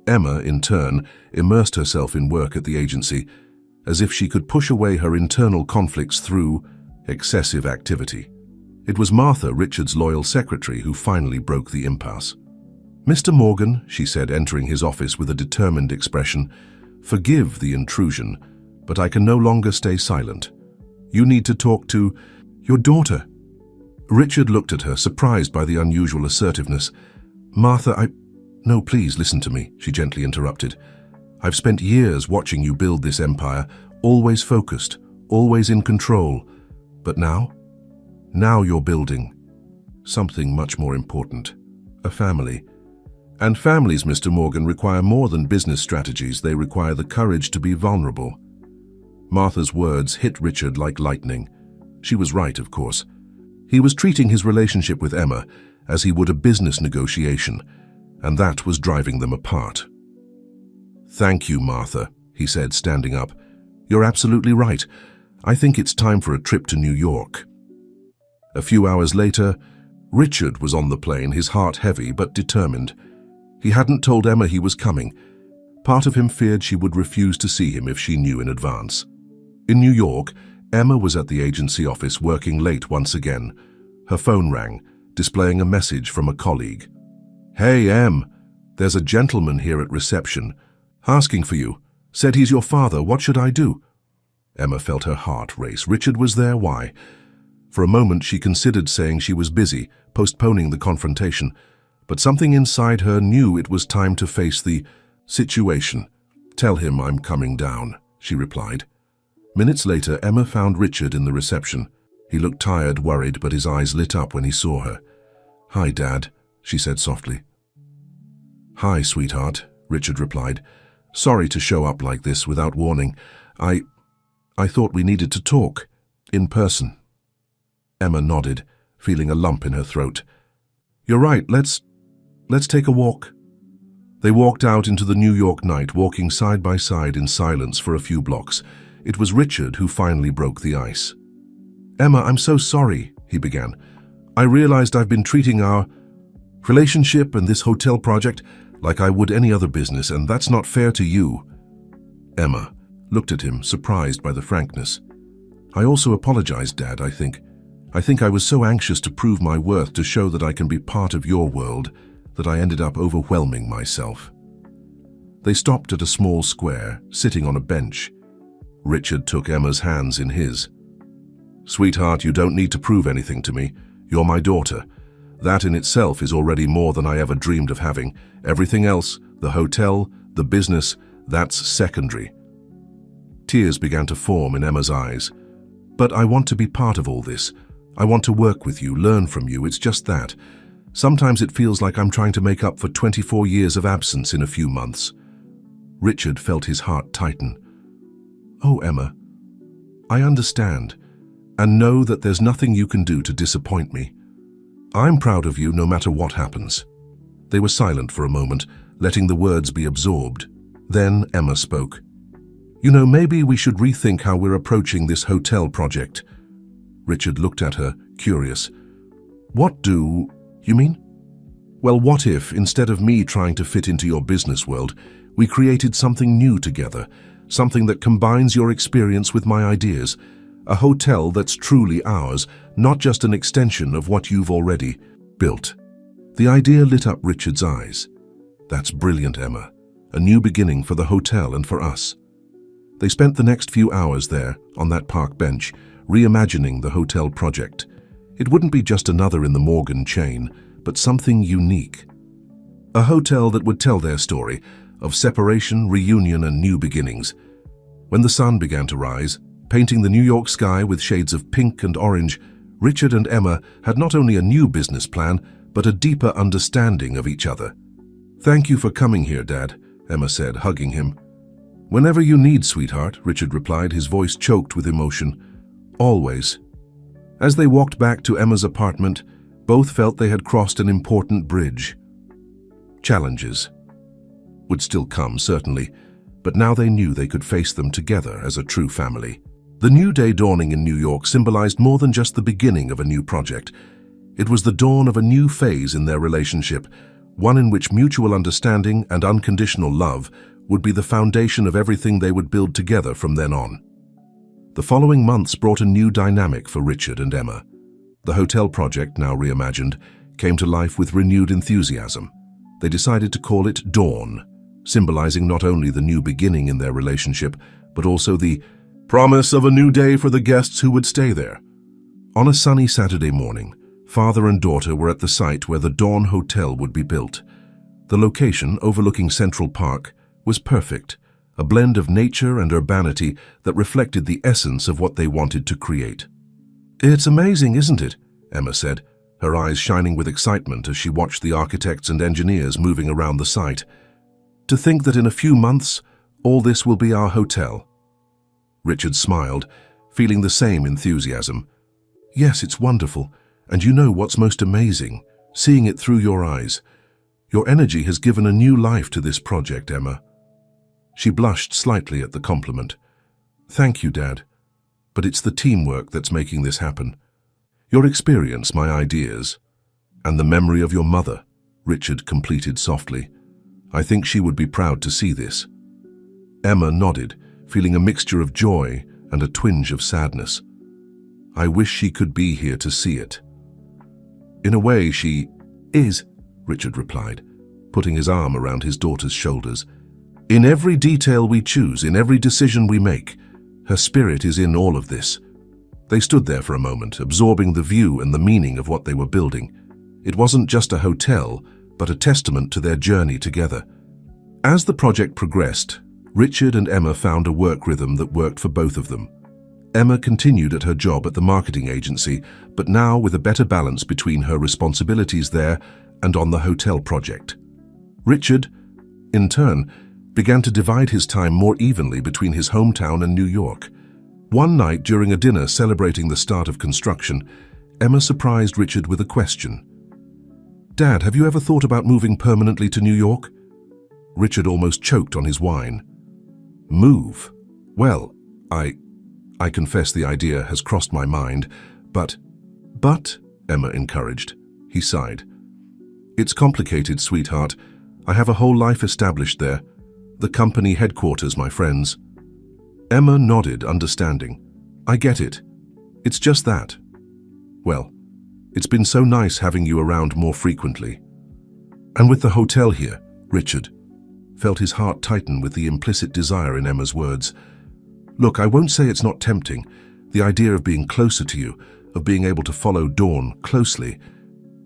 Emma, in turn, immersed herself in work at the agency, as if she could push away her internal conflicts through excessive activity. It was Martha, Richard's loyal secretary, who finally broke the impasse. "Mr. Morgan," she said, entering his office with a determined expression, "forgive the intrusion, but I can no longer stay silent. You need to talk to your daughter." Richard looked at her, surprised by the unusual assertiveness. "Martha, No, please listen to me," she gently interrupted. "I've spent years watching you build this empire, always focused, always in control. But now you're building something much more important, a family. And families, Mr. Morgan, require more than business strategies. They require the courage to be vulnerable." Martha's words hit Richard like lightning. She was right, of course. He was treating his relationship with Emma as he would a business negotiation, and that was driving them apart. "Thank you, Martha," he said, standing up. "You're absolutely right. I think it's time for a trip to New York." A few hours later, Richard was on the plane, his heart heavy but determined. He hadn't told Emma he was coming. Part of him feared she would refuse to see him if she knew in advance. In New York, Emma was at the agency office working late once again. Her phone rang, displaying a message from a colleague. "Hey, Em, there's a gentleman here at reception, asking for you. Said he's your father. What should I do?" Emma felt her heart race. Richard was there, why? For a moment she considered saying she was busy, postponing the confrontation, but something inside her knew it was time to face the situation. "Tell him I'm coming down," she replied. Minutes later, Emma found Richard in the reception. He looked tired, worried, but his eyes lit up when he saw her. "Hi, Dad," she said softly. "Hi, sweetheart," Richard replied. "Sorry to show up like this without warning. I thought we needed to talk. In person." Emma nodded, feeling a lump in her throat. "You're right, let's take a walk." They walked out into the New York night, walking side by side in silence for a few blocks. It was Richard who finally broke the ice. "Emma, I'm so sorry," he began. "I realized I've been treating our relationship and this hotel project like I would any other business, and that's not fair to you." Emma looked at him, surprised by the frankness. "I also apologize, Dad, I think. I was so anxious to prove my worth, to show that I can be part of your world, that I ended up overwhelming myself." They stopped at a small square, sitting on a bench. Richard took Emma's hands in his. "Sweetheart, you don't need to prove anything to me. You're my daughter. That in itself is already more than I ever dreamed of having. Everything else, the hotel, the business, that's secondary." Tears began to form in Emma's eyes. "But I want to be part of all this. I want to work with you, learn from you. It's just that. Sometimes it feels like I'm trying to make up for 24 years of absence in a few months." Richard felt his heart tighten. "Oh, Emma, I understand, and know that there's nothing you can do to disappoint me. I'm proud of you no matter what happens." They were silent for a moment, letting the words be absorbed. Then Emma spoke. "You know, maybe we should rethink how we're approaching this hotel project." Richard looked at her, curious. "What do you mean?" "Well, what if, instead of me trying to fit into your business world, we created something new together, something that combines your experience with my ideas, a hotel that's truly ours, not just an extension of what you've already built?" The idea lit up Richard's eyes. "That's brilliant, Emma. A new beginning for the hotel and for us." They spent the next few hours there, on that park bench, reimagining the hotel project. It wouldn't be just another in the Morgan chain, but something unique. A hotel that would tell their story of separation, reunion, and new beginnings. When the sun began to rise, painting the New York sky with shades of pink and orange, Richard and Emma had not only a new business plan, but a deeper understanding of each other. "Thank you for coming here, Dad," Emma said, hugging him. "Whenever you need, sweetheart," Richard replied, his voice choked with emotion. "Always." As they walked back to Emma's apartment, both felt they had crossed an important bridge. Challenges would still come, certainly, but now they knew they could face them together as a true family. The new day dawning in New York symbolized more than just the beginning of a new project. It was the dawn of a new phase in their relationship, one in which mutual understanding and unconditional love would be the foundation of everything they would build together from then on. The following months brought a new dynamic for Richard and Emma. The hotel project, now reimagined, came to life with renewed enthusiasm. They decided to call it Dawn, symbolizing not only the new beginning in their relationship, but also the promise of a new day for the guests who would stay there. On a sunny Saturday morning, father and daughter were at the site where the Dawn Hotel would be built. The location, overlooking Central Park, was perfect, a blend of nature and urbanity that reflected the essence of what they wanted to create. "It's amazing, isn't it?" Emma said, her eyes shining with excitement as she watched the architects and engineers moving around the site. "To think that in a few months, all this will be our hotel." Richard smiled, feeling the same enthusiasm. "Yes, it's wonderful, and you know what's most amazing? Seeing it through your eyes. Your energy has given a new life to this project, Emma." She blushed slightly at the compliment. "Thank you, Dad. But it's the teamwork that's making this happen. Your experience, my ideas, and the memory of your mother," Richard completed softly. "I think she would be proud to see this." Emma nodded, feeling a mixture of joy and a twinge of sadness. "I wish she could be here to see it." "In a way, she is," Richard replied, putting his arm around his daughter's shoulders. "In every detail we choose, in every decision we make, her spirit is in all of this." They stood there for a moment, absorbing the view and the meaning of what they were building. It wasn't just a hotel, but a testament to their journey together. As the project progressed, Richard and Emma found a work rhythm that worked for both of them. Emma continued at her job at the marketing agency, but now with a better balance between her responsibilities there and on the hotel project. Richard, in turn, began to divide his time more evenly between his hometown and New York. One night during a dinner celebrating the start of construction, Emma surprised Richard with a question. "Dad, have you ever thought about moving permanently to New York?" Richard almost choked on his wine. "Move? Well, I confess the idea has crossed my mind, but, Emma encouraged. He sighed. "It's complicated, sweetheart. I have a whole life established there. The company headquarters, my friends." Emma nodded, understanding. "I get it. It's just that. Well, it's been so nice having you around more frequently. And with the hotel here," Richard felt his heart tighten with the implicit desire in Emma's words. "Look, I won't say it's not tempting. The idea of being closer to you, of being able to follow Dawn closely,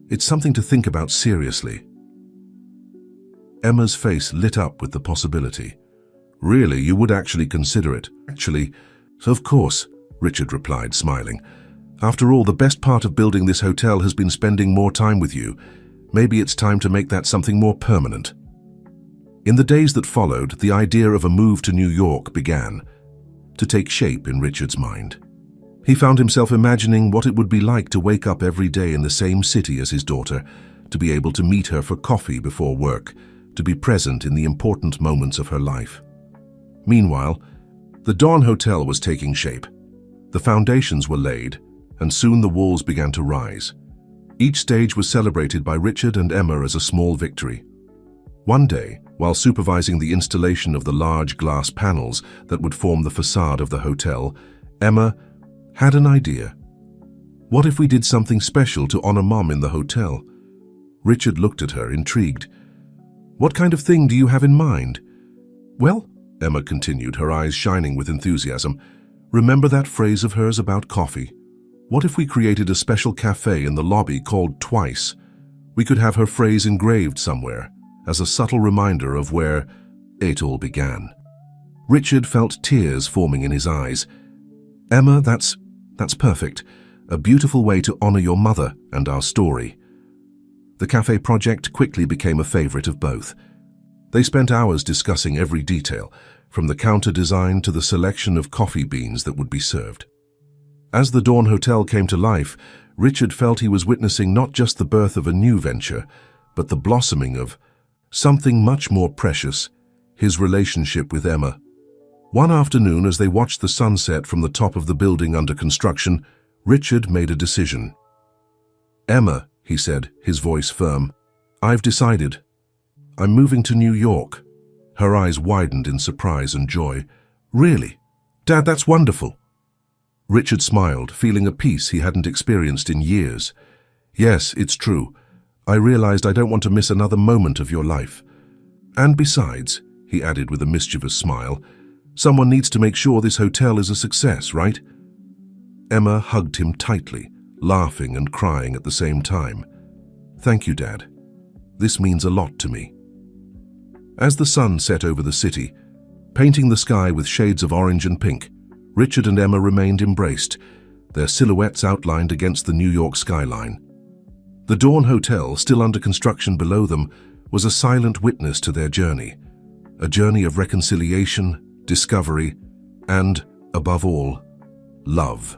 it's something to think about seriously." Emma's face lit up with the possibility. "Really, you would actually consider it?" "Actually, of course," Richard replied, smiling. "After all, the best part of building this hotel has been spending more time with you. Maybe it's time to make that something more permanent." In the days that followed, the idea of a move to New York began to take shape in Richard's mind. He found himself imagining what it would be like to wake up every day in the same city as his daughter, to be able to meet her for coffee before work, to be present in the important moments of her life. Meanwhile, the Dawn Hotel was taking shape. The foundations were laid, and soon the walls began to rise. Each stage was celebrated by Richard and Emma as a small victory. One day, while supervising the installation of the large glass panels that would form the facade of the hotel, Emma had an idea. "What if we did something special to honor Mom in the hotel?" Richard looked at her, intrigued. "What kind of thing do you have in mind?" "Well," Emma continued, her eyes shining with enthusiasm, "remember that phrase of hers about coffee? What if we created a special cafe in the lobby called Twice? We could have her phrase engraved somewhere, as a subtle reminder of where it all began." Richard felt tears forming in his eyes. "Emma, that's perfect. A beautiful way to honor your mother and our story." The cafe project quickly became a favorite of both. They spent hours discussing every detail, from the counter design to the selection of coffee beans that would be served. As the Dawn Hotel came to life, Richard felt he was witnessing not just the birth of a new venture, but the blossoming of something much more precious, his relationship with Emma. One afternoon, as they watched the sunset from the top of the building under construction, Richard made a decision. "Emma," he said, his voice firm, "I've decided. I'm moving to New York." Her eyes widened in surprise and joy. "Really? Dad, that's wonderful." Richard smiled, feeling a peace he hadn't experienced in years. "Yes, it's true. I realized I don't want to miss another moment of your life. And besides," he added with a mischievous smile, "someone needs to make sure this hotel is a success, right?" Emma hugged him tightly, laughing and crying at the same time. "Thank you, Dad. This means a lot to me." As the sun set over the city, painting the sky with shades of orange and pink, Richard and Emma remained embraced, their silhouettes outlined against the New York skyline. The Dawn Hotel, still under construction below them, was a silent witness to their journey, a journey of reconciliation, discovery, and, above all, love.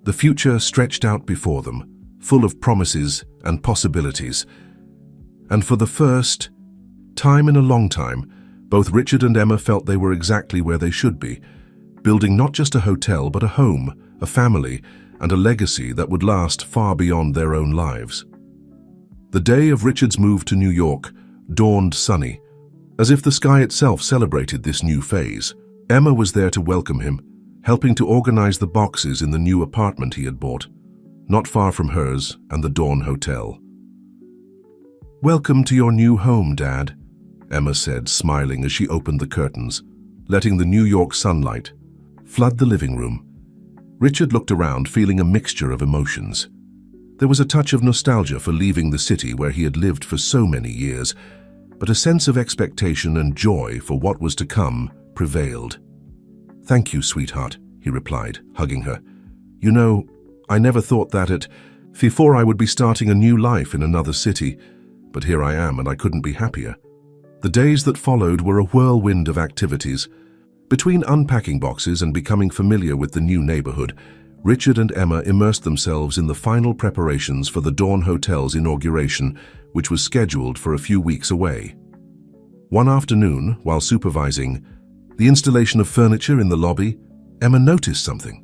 The future stretched out before them, full of promises and possibilities. And for the first time in a long time, both Richard and Emma felt they were exactly where they should be, building not just a hotel but a home, a family, and a legacy that would last far beyond their own lives. The day of Richard's move to New York dawned sunny, as if the sky itself celebrated this new phase. Emma was there to welcome him, helping to organize the boxes in the new apartment he had bought, not far from hers and the Dawn Hotel. "Welcome to your new home, Dad," Emma said, smiling as she opened the curtains, letting the New York sunlight flood the living room. Richard looked around, feeling a mixture of emotions. There was a touch of nostalgia for leaving the city where he had lived for so many years, but a sense of expectation and joy for what was to come prevailed. "Thank you, sweetheart," he replied, hugging her. You know, I never thought that at 4 I would be starting a new life in another city, but here I am and I couldn't be happier. The days that followed were a whirlwind of activities. Between unpacking boxes and becoming familiar with the new neighborhood, Richard and Emma immersed themselves in the final preparations for the Dawn Hotel's inauguration, which was scheduled for a few weeks away. One afternoon, while supervising the installation of furniture in the lobby, Emma noticed something.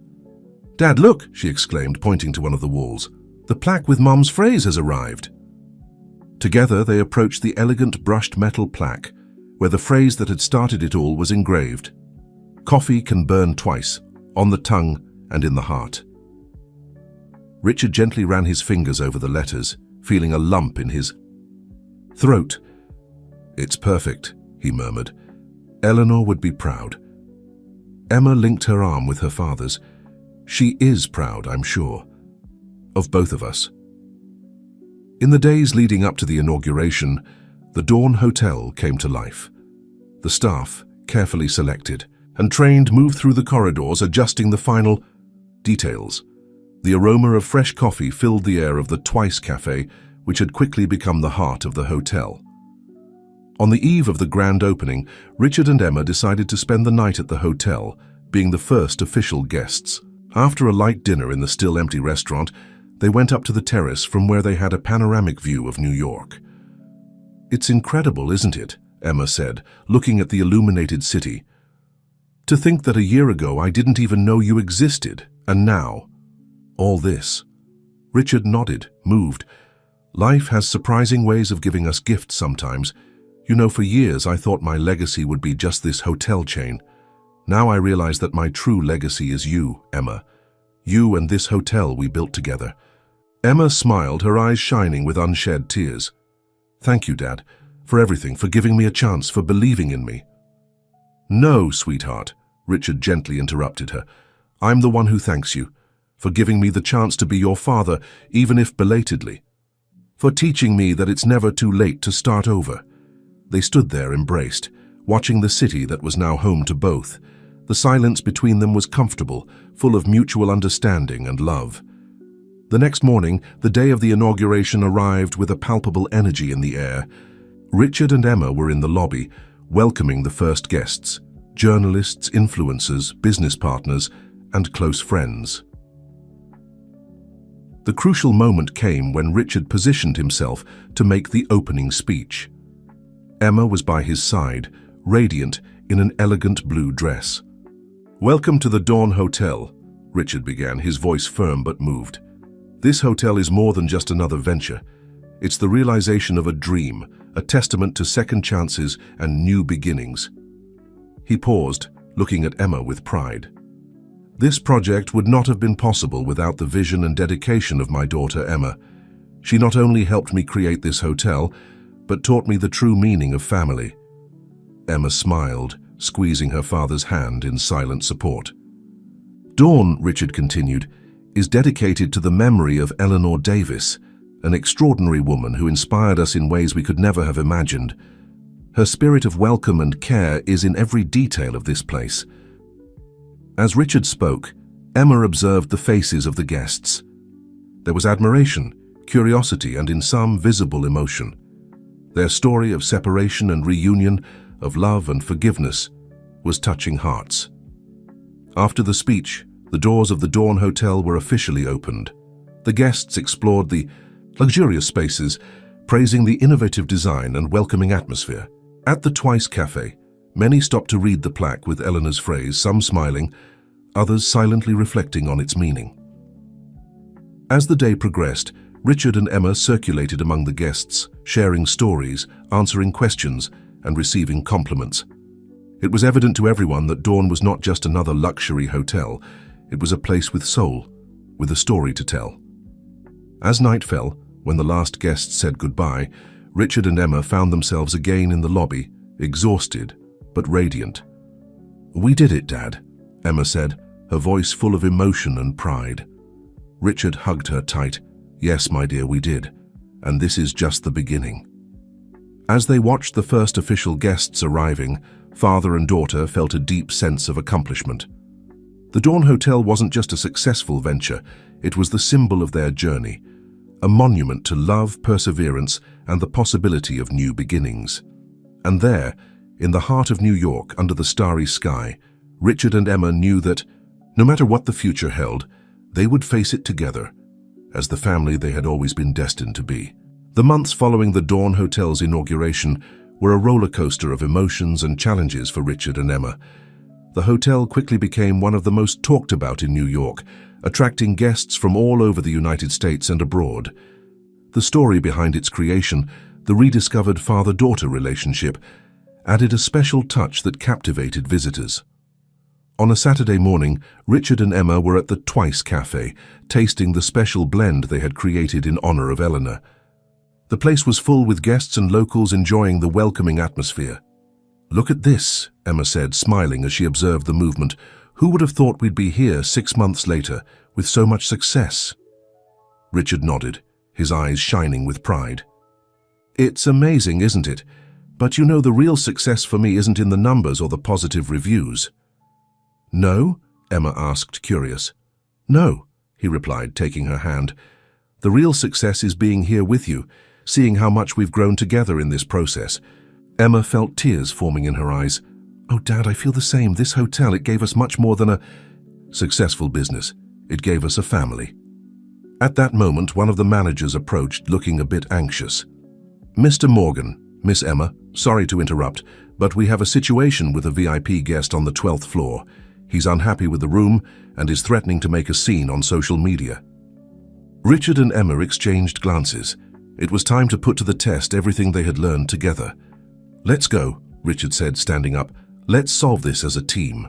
"Dad, look!" she exclaimed, pointing to one of the walls. "The plaque with Mom's phrase has arrived." Together, they approached the elegant brushed metal plaque, where the phrase that had started it all was engraved. "Coffee can burn twice, on the tongue and in the heart." Richard gently ran his fingers over the letters, feeling a lump in his throat. "It's perfect," he murmured. "Eleanor would be proud." Emma linked her arm with her father's. "She is proud, I'm sure. Of both of us." In the days leading up to the inauguration, the Dawn Hotel came to life. The staff, carefully selected and trained, moved through the corridors, adjusting the final details. The aroma of fresh coffee filled the air of the Twice Cafe, which had quickly become the heart of the hotel. On the eve of the grand opening, Richard and Emma decided to spend the night at the hotel, being the first official guests. After a light dinner in the still empty restaurant, they went up to the terrace from where they had a panoramic view of New York. "It's incredible, isn't it?" Emma said, looking at the illuminated city. "To think that a year ago I didn't even know you existed, and now, all this." Richard nodded, moved. "Life has surprising ways of giving us gifts sometimes. You know, for years I thought my legacy would be just this hotel chain. Now I realize that my true legacy is you, Emma. You and this hotel we built together." Emma smiled, her eyes shining with unshed tears. "Thank you, Dad, for everything, for giving me a chance, for believing in me." "No, sweetheart," Richard gently interrupted her. "I'm the one who thanks you, for giving me the chance to be your father, even if belatedly. For teaching me that it's never too late to start over." They stood there embraced, watching the city that was now home to both. The silence between them was comfortable, full of mutual understanding and love. The next morning, the day of the inauguration arrived with a palpable energy in the air. Richard and Emma were in the lobby, welcoming the first guests, journalists, influencers, business partners, and close friends. The crucial moment came when Richard positioned himself to make the opening speech. Emma was by his side, radiant in an elegant blue dress. "Welcome to the Dawn Hotel," Richard began, his voice firm but moved. "This hotel is more than just another venture. It's the realization of a dream, a testament to second chances and new beginnings." He paused, looking at Emma with pride. "This project would not have been possible without the vision and dedication of my daughter Emma. She not only helped me create this hotel, but taught me the true meaning of family." Emma smiled, squeezing her father's hand in silent support. "Dawn," Richard continued, "is dedicated to the memory of Eleanor Davis, an extraordinary woman who inspired us in ways we could never have imagined. Her spirit of welcome and care is in every detail of this place." As Richard spoke, Emma observed the faces of the guests. There was admiration, curiosity, and in some, visible emotion. Their story of separation and reunion, of love and forgiveness, was touching hearts. After the speech, the doors of the Dawn Hotel were officially opened. The guests explored the luxurious spaces, praising the innovative design and welcoming atmosphere. At the Twice Cafe, many stopped to read the plaque with Eleanor's phrase, some smiling, others silently reflecting on its meaning. As the day progressed, Richard and Emma circulated among the guests, sharing stories, answering questions, and receiving compliments. It was evident to everyone that Dawn was not just another luxury hotel. It was a place with soul, with a story to tell. As night fell, when the last guests said goodbye, Richard and Emma found themselves again in the lobby, exhausted but radiant. "We did it, Dad," Emma said, her voice full of emotion and pride. Richard hugged her tight. "Yes, my dear, we did. And this is just the beginning." As they watched the first official guests arriving, father and daughter felt a deep sense of accomplishment. The Dawn Hotel wasn't just a successful venture, it was the symbol of their journey, a monument to love, perseverance, and the possibility of new beginnings. And there, in the heart of New York, under the starry sky, Richard and Emma knew that, no matter what the future held, they would face it together, as the family they had always been destined to be. The months following the Dawn Hotel's inauguration were a roller coaster of emotions and challenges for Richard and Emma. The hotel quickly became one of the most talked about in New York, attracting guests from all over the United States and abroad. The story behind its creation, the rediscovered father-daughter relationship, added a special touch that captivated visitors. On a Saturday morning, Richard and Emma were at the Twice Cafe, tasting the special blend they had created in honor of Eleanor. The place was full with guests and locals enjoying the welcoming atmosphere. "Look at this," Emma said, smiling as she observed the movement. "Who would have thought we'd be here 6 months later, with so much success?" Richard nodded, his eyes shining with pride. "It's amazing, isn't it? But you know, the real success for me isn't in the numbers or the positive reviews." "No?" Emma asked, curious. "No," he replied, taking her hand. "The real success is being here with you, seeing how much we've grown together in this process." Emma felt tears forming in her eyes. "Oh, Dad, I feel the same. This hotel, it gave us much more than a successful business. It gave us a family." At that moment, one of the managers approached, looking a bit anxious. "Mr. Morgan, Miss Emma, sorry to interrupt, but we have a situation with a VIP guest on the 12th floor. He's unhappy with the room and is threatening to make a scene on social media." Richard and Emma exchanged glances. It was time to put to the test everything they had learned together. "Let's go," Richard said, standing up. "Let's solve this as a team."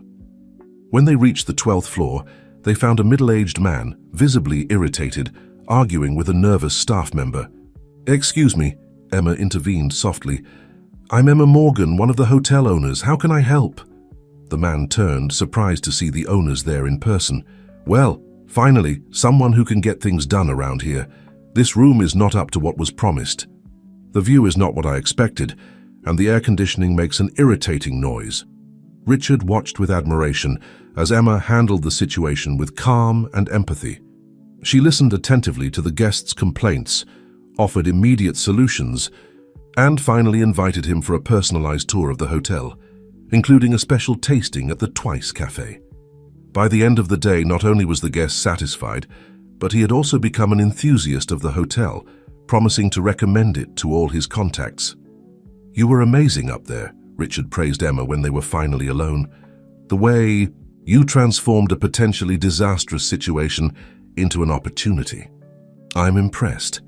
When they reached the 12th floor, they found a middle-aged man, visibly irritated, arguing with a nervous staff member. "Excuse me," Emma intervened softly. "I'm Emma Morgan, one of the hotel owners. How can I help?" The man turned, surprised to see the owners there in person. "Well, finally, someone who can get things done around here. This room is not up to what was promised. The view is not what I expected, and the air conditioning makes an irritating noise." Richard watched with admiration as Emma handled the situation with calm and empathy. She listened attentively to the guests' complaints, offered immediate solutions, and finally invited him for a personalized tour of the hotel, including a special tasting at the Twice Cafe. By the end of the day, not only was the guest satisfied, but he had also become an enthusiast of the hotel, promising to recommend it to all his contacts. "You were amazing up there," Richard praised Emma when they were finally alone. "The way you transformed a potentially disastrous situation into an opportunity. I'm impressed."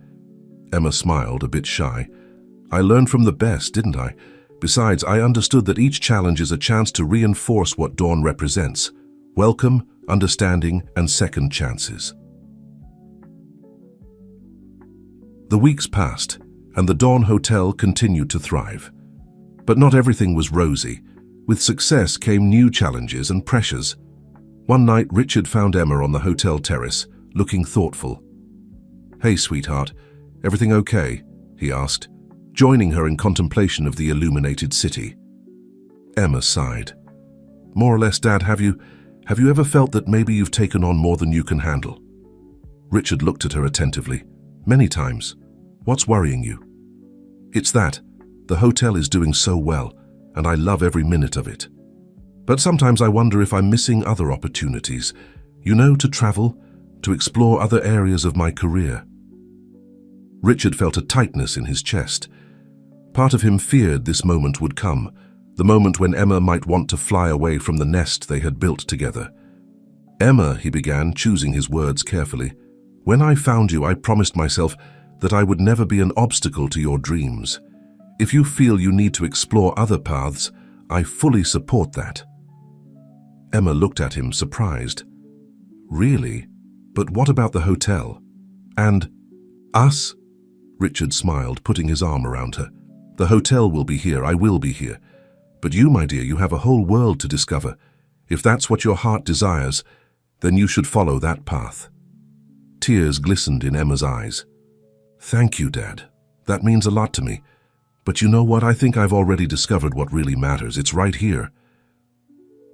Emma smiled, a bit shy. "I learned from the best, didn't I? Besides, I understood that each challenge is a chance to reinforce what Dawn represents: welcome, understanding, and second chances." The weeks passed, and the Dawn Hotel continued to thrive. But not everything was rosy. With success came new challenges and pressures. One night, Richard found Emma on the hotel terrace, looking thoughtful. "Hey, sweetheart, everything okay?" he asked, joining her in contemplation of the illuminated city. Emma sighed. "More or less, Dad, have you ever felt that maybe you've taken on more than you can handle?" Richard looked at her attentively. "Many times. What's worrying you?" "It's that. The hotel is doing so well, and I love every minute of it. But sometimes I wonder if I'm missing other opportunities, to travel, to explore other areas of my career." Richard felt a tightness in his chest. Part of him feared this moment would come, the moment when Emma might want to fly away from the nest they had built together. "Emma," he began, choosing his words carefully, "when I found you, I promised myself that I would never be an obstacle to your dreams. If you feel you need to explore other paths, I fully support that." Emma looked at him, surprised. "Really? But what about the hotel? And us?" Richard smiled, putting his arm around her. "The hotel will be here, I will be here. But you, my dear, you have a whole world to discover. If that's what your heart desires, then you should follow that path." Tears glistened in Emma's eyes. "Thank you, Dad. That means a lot to me. But you know what? I think I've already discovered what really matters. It's right here."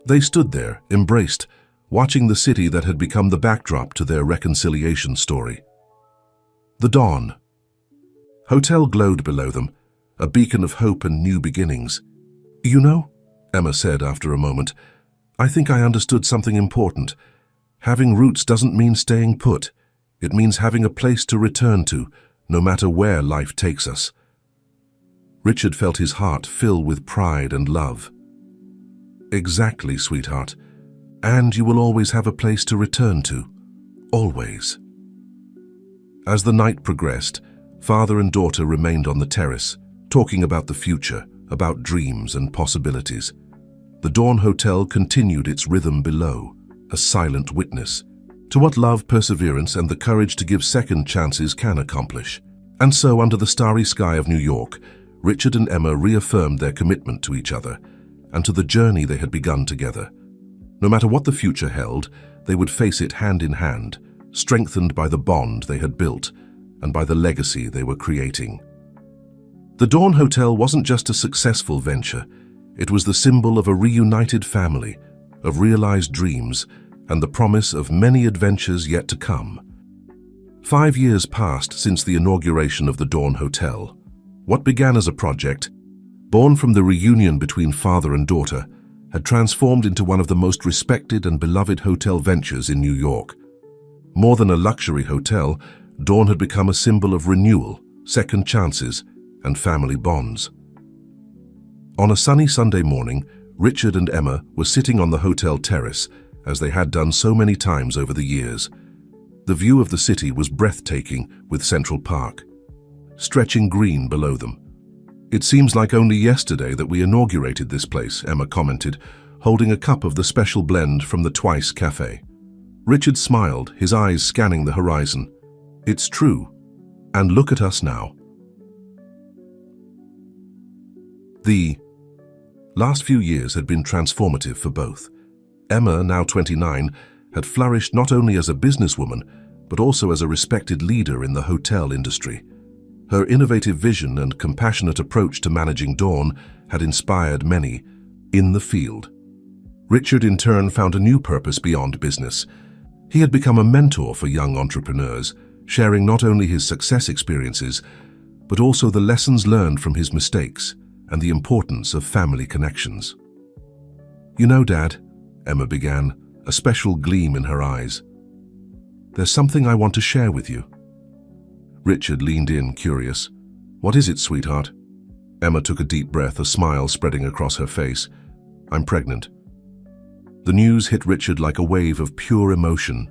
They stood there, embraced, watching the city that had become the backdrop to their reconciliation story. The dawn. Hotel glowed below them, a beacon of hope and new beginnings. "You know," Emma said after a moment, "I think I understood something important. Having roots doesn't mean staying put. It means having a place to return to, no matter where life takes us." Richard felt his heart fill with pride and love. "Exactly, sweetheart. And you will always have a place to return to. Always." As the night progressed, father and daughter remained on the terrace, talking about the future, about dreams and possibilities. The Dawn Hotel continued its rhythm below, a silent witness to what love, perseverance, and the courage to give second chances can accomplish. And so, under the starry sky of New York, Richard and Emma reaffirmed their commitment to each other and to the journey they had begun together. No matter what the future held, they would face it hand in hand, strengthened by the bond they had built and by the legacy they were creating. The Dawn Hotel wasn't just a successful venture. It was the symbol of a reunited family, of realized dreams, and the promise of many adventures yet to come. 5 years passed since the inauguration of the Dawn Hotel. What began as a project, born from the reunion between father and daughter, had transformed into one of the most respected and beloved hotel ventures in New York. More than a luxury hotel, Dawn had become a symbol of renewal, second chances, and family bonds. On a sunny Sunday morning, Richard and Emma were sitting on the hotel terrace, as they had done so many times over the years. The view of the city was breathtaking, with Central Park stretching green below them. "It seems like only yesterday that we inaugurated this place," Emma commented, holding a cup of the special blend from the Twice Cafe. Richard smiled, his eyes scanning the horizon. "It's true. And look at us now." The last few years had been transformative for both. Emma, now 29, had flourished not only as a businesswoman, but also as a respected leader in the hotel industry. Her innovative vision and compassionate approach to managing Dawn had inspired many in the field. Richard, in turn, found a new purpose beyond business. He had become a mentor for young entrepreneurs, sharing not only his success experiences, but also the lessons learned from his mistakes and the importance of family connections. "You know, Dad," Emma began, a special gleam in her eyes, "there's something I want to share with you." Richard leaned in, curious. "What is it, sweetheart?" Emma took a deep breath, a smile spreading across her face. "I'm pregnant." The news hit Richard like a wave of pure emotion.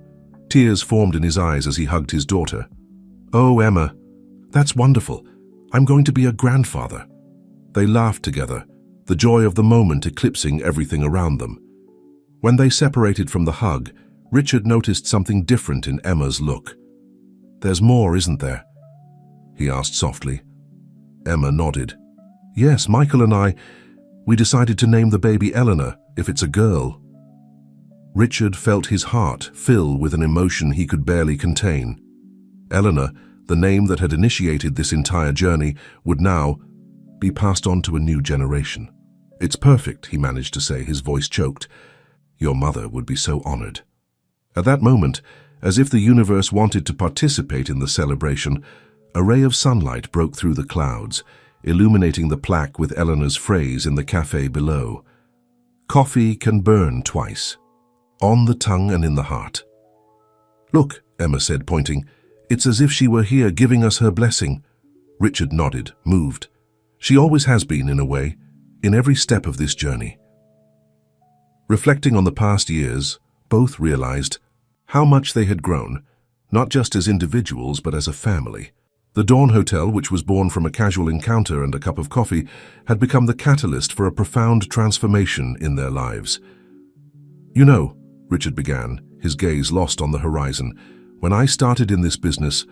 Tears formed in his eyes as he hugged his daughter. "Oh, Emma, that's wonderful. I'm going to be a grandfather." They laughed together, the joy of the moment eclipsing everything around them. When they separated from the hug, Richard noticed something different in Emma's look. "There's more, isn't there?" he asked softly. Emma nodded. "Yes, Michael and we decided to name the baby Eleanor, if it's a girl." Richard felt his heart fill with an emotion he could barely contain. Eleanor, the name that had initiated this entire journey, would now be passed on to a new generation. "It's perfect," he managed to say, his voice choked. "Your mother would be so honored." At that moment, as if the universe wanted to participate in the celebration, a ray of sunlight broke through the clouds, illuminating the plaque with Eleanor's phrase in the cafe below. "Coffee can burn twice, on the tongue and in the heart." "Look," Emma said, pointing. "It's as if she were here giving us her blessing." Richard nodded, moved. "She always has been, in a way, in every step of this journey." Reflecting on the past years, both realized how much they had grown, not just as individuals but as a family. The Dawn Hotel, which was born from a casual encounter and a cup of coffee, had become the catalyst for a profound transformation in their lives. "You know," Richard began, his gaze lost on the horizon, "when I started in this business,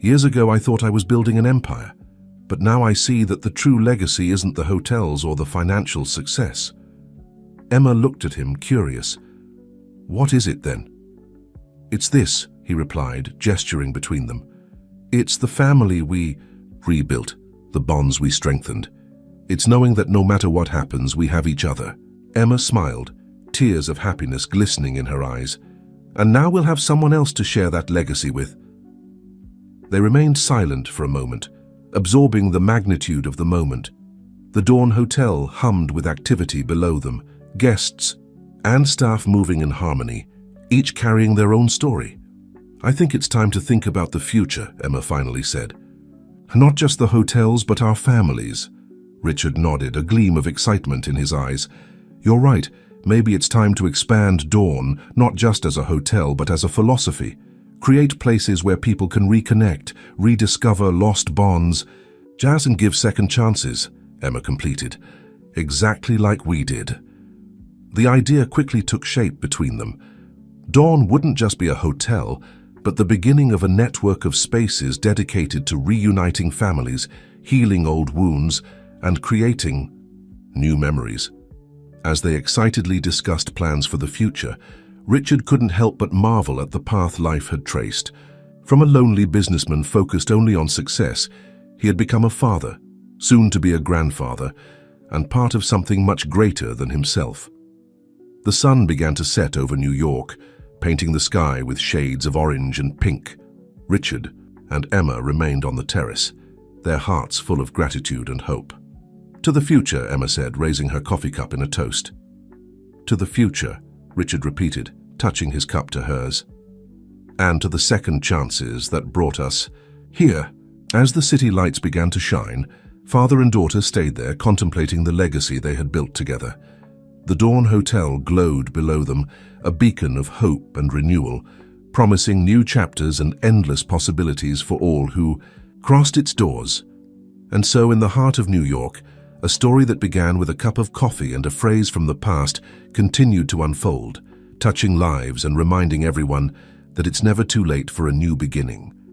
years ago I thought I was building an empire, but now I see that the true legacy isn't the hotels or the financial success." Emma looked at him, curious. "What is it then?" "It's this," he replied, gesturing between them. "It's the family we rebuilt, the bonds we strengthened. It's knowing that no matter what happens, we have each other." Emma smiled, tears of happiness glistening in her eyes. And now we'll have someone else to share that legacy with. They remained silent for a moment, absorbing the magnitude of the moment. The Dawn Hotel hummed with activity below them, guests and staff moving in harmony, each carrying their own story. "I think it's time to think about the future," Emma finally said. "Not just the hotels, but our families." Richard nodded, a gleam of excitement in his eyes. "You're right. Maybe it's time to expand Dawn, not just as a hotel, but as a philosophy. Create places where people can reconnect, rediscover lost bonds. Jazz and give second chances," Emma completed. "Exactly like we did." The idea quickly took shape between them. Dawn wouldn't just be a hotel, but the beginning of a network of spaces dedicated to reuniting families, healing old wounds, and creating new memories. As they excitedly discussed plans for the future, Richard couldn't help but marvel at the path life had traced. From a lonely businessman focused only on success, he had become a father, soon to be a grandfather, and part of something much greater than himself. The sun began to set over New York, painting the sky with shades of orange and pink. Richard and Emma remained on the terrace, their hearts full of gratitude and hope. "To the future," Emma said, raising her coffee cup in a toast. "To the future," Richard repeated, touching his cup to hers. "And to the second chances that brought us here." As the city lights began to shine, father and daughter stayed there, contemplating the legacy they had built together. The Dawn Hotel glowed below them, a beacon of hope and renewal, promising new chapters and endless possibilities for all who crossed its doors. And so, in the heart of New York, a story that began with a cup of coffee and a phrase from the past continued to unfold, touching lives and reminding everyone that it's never too late for a new beginning.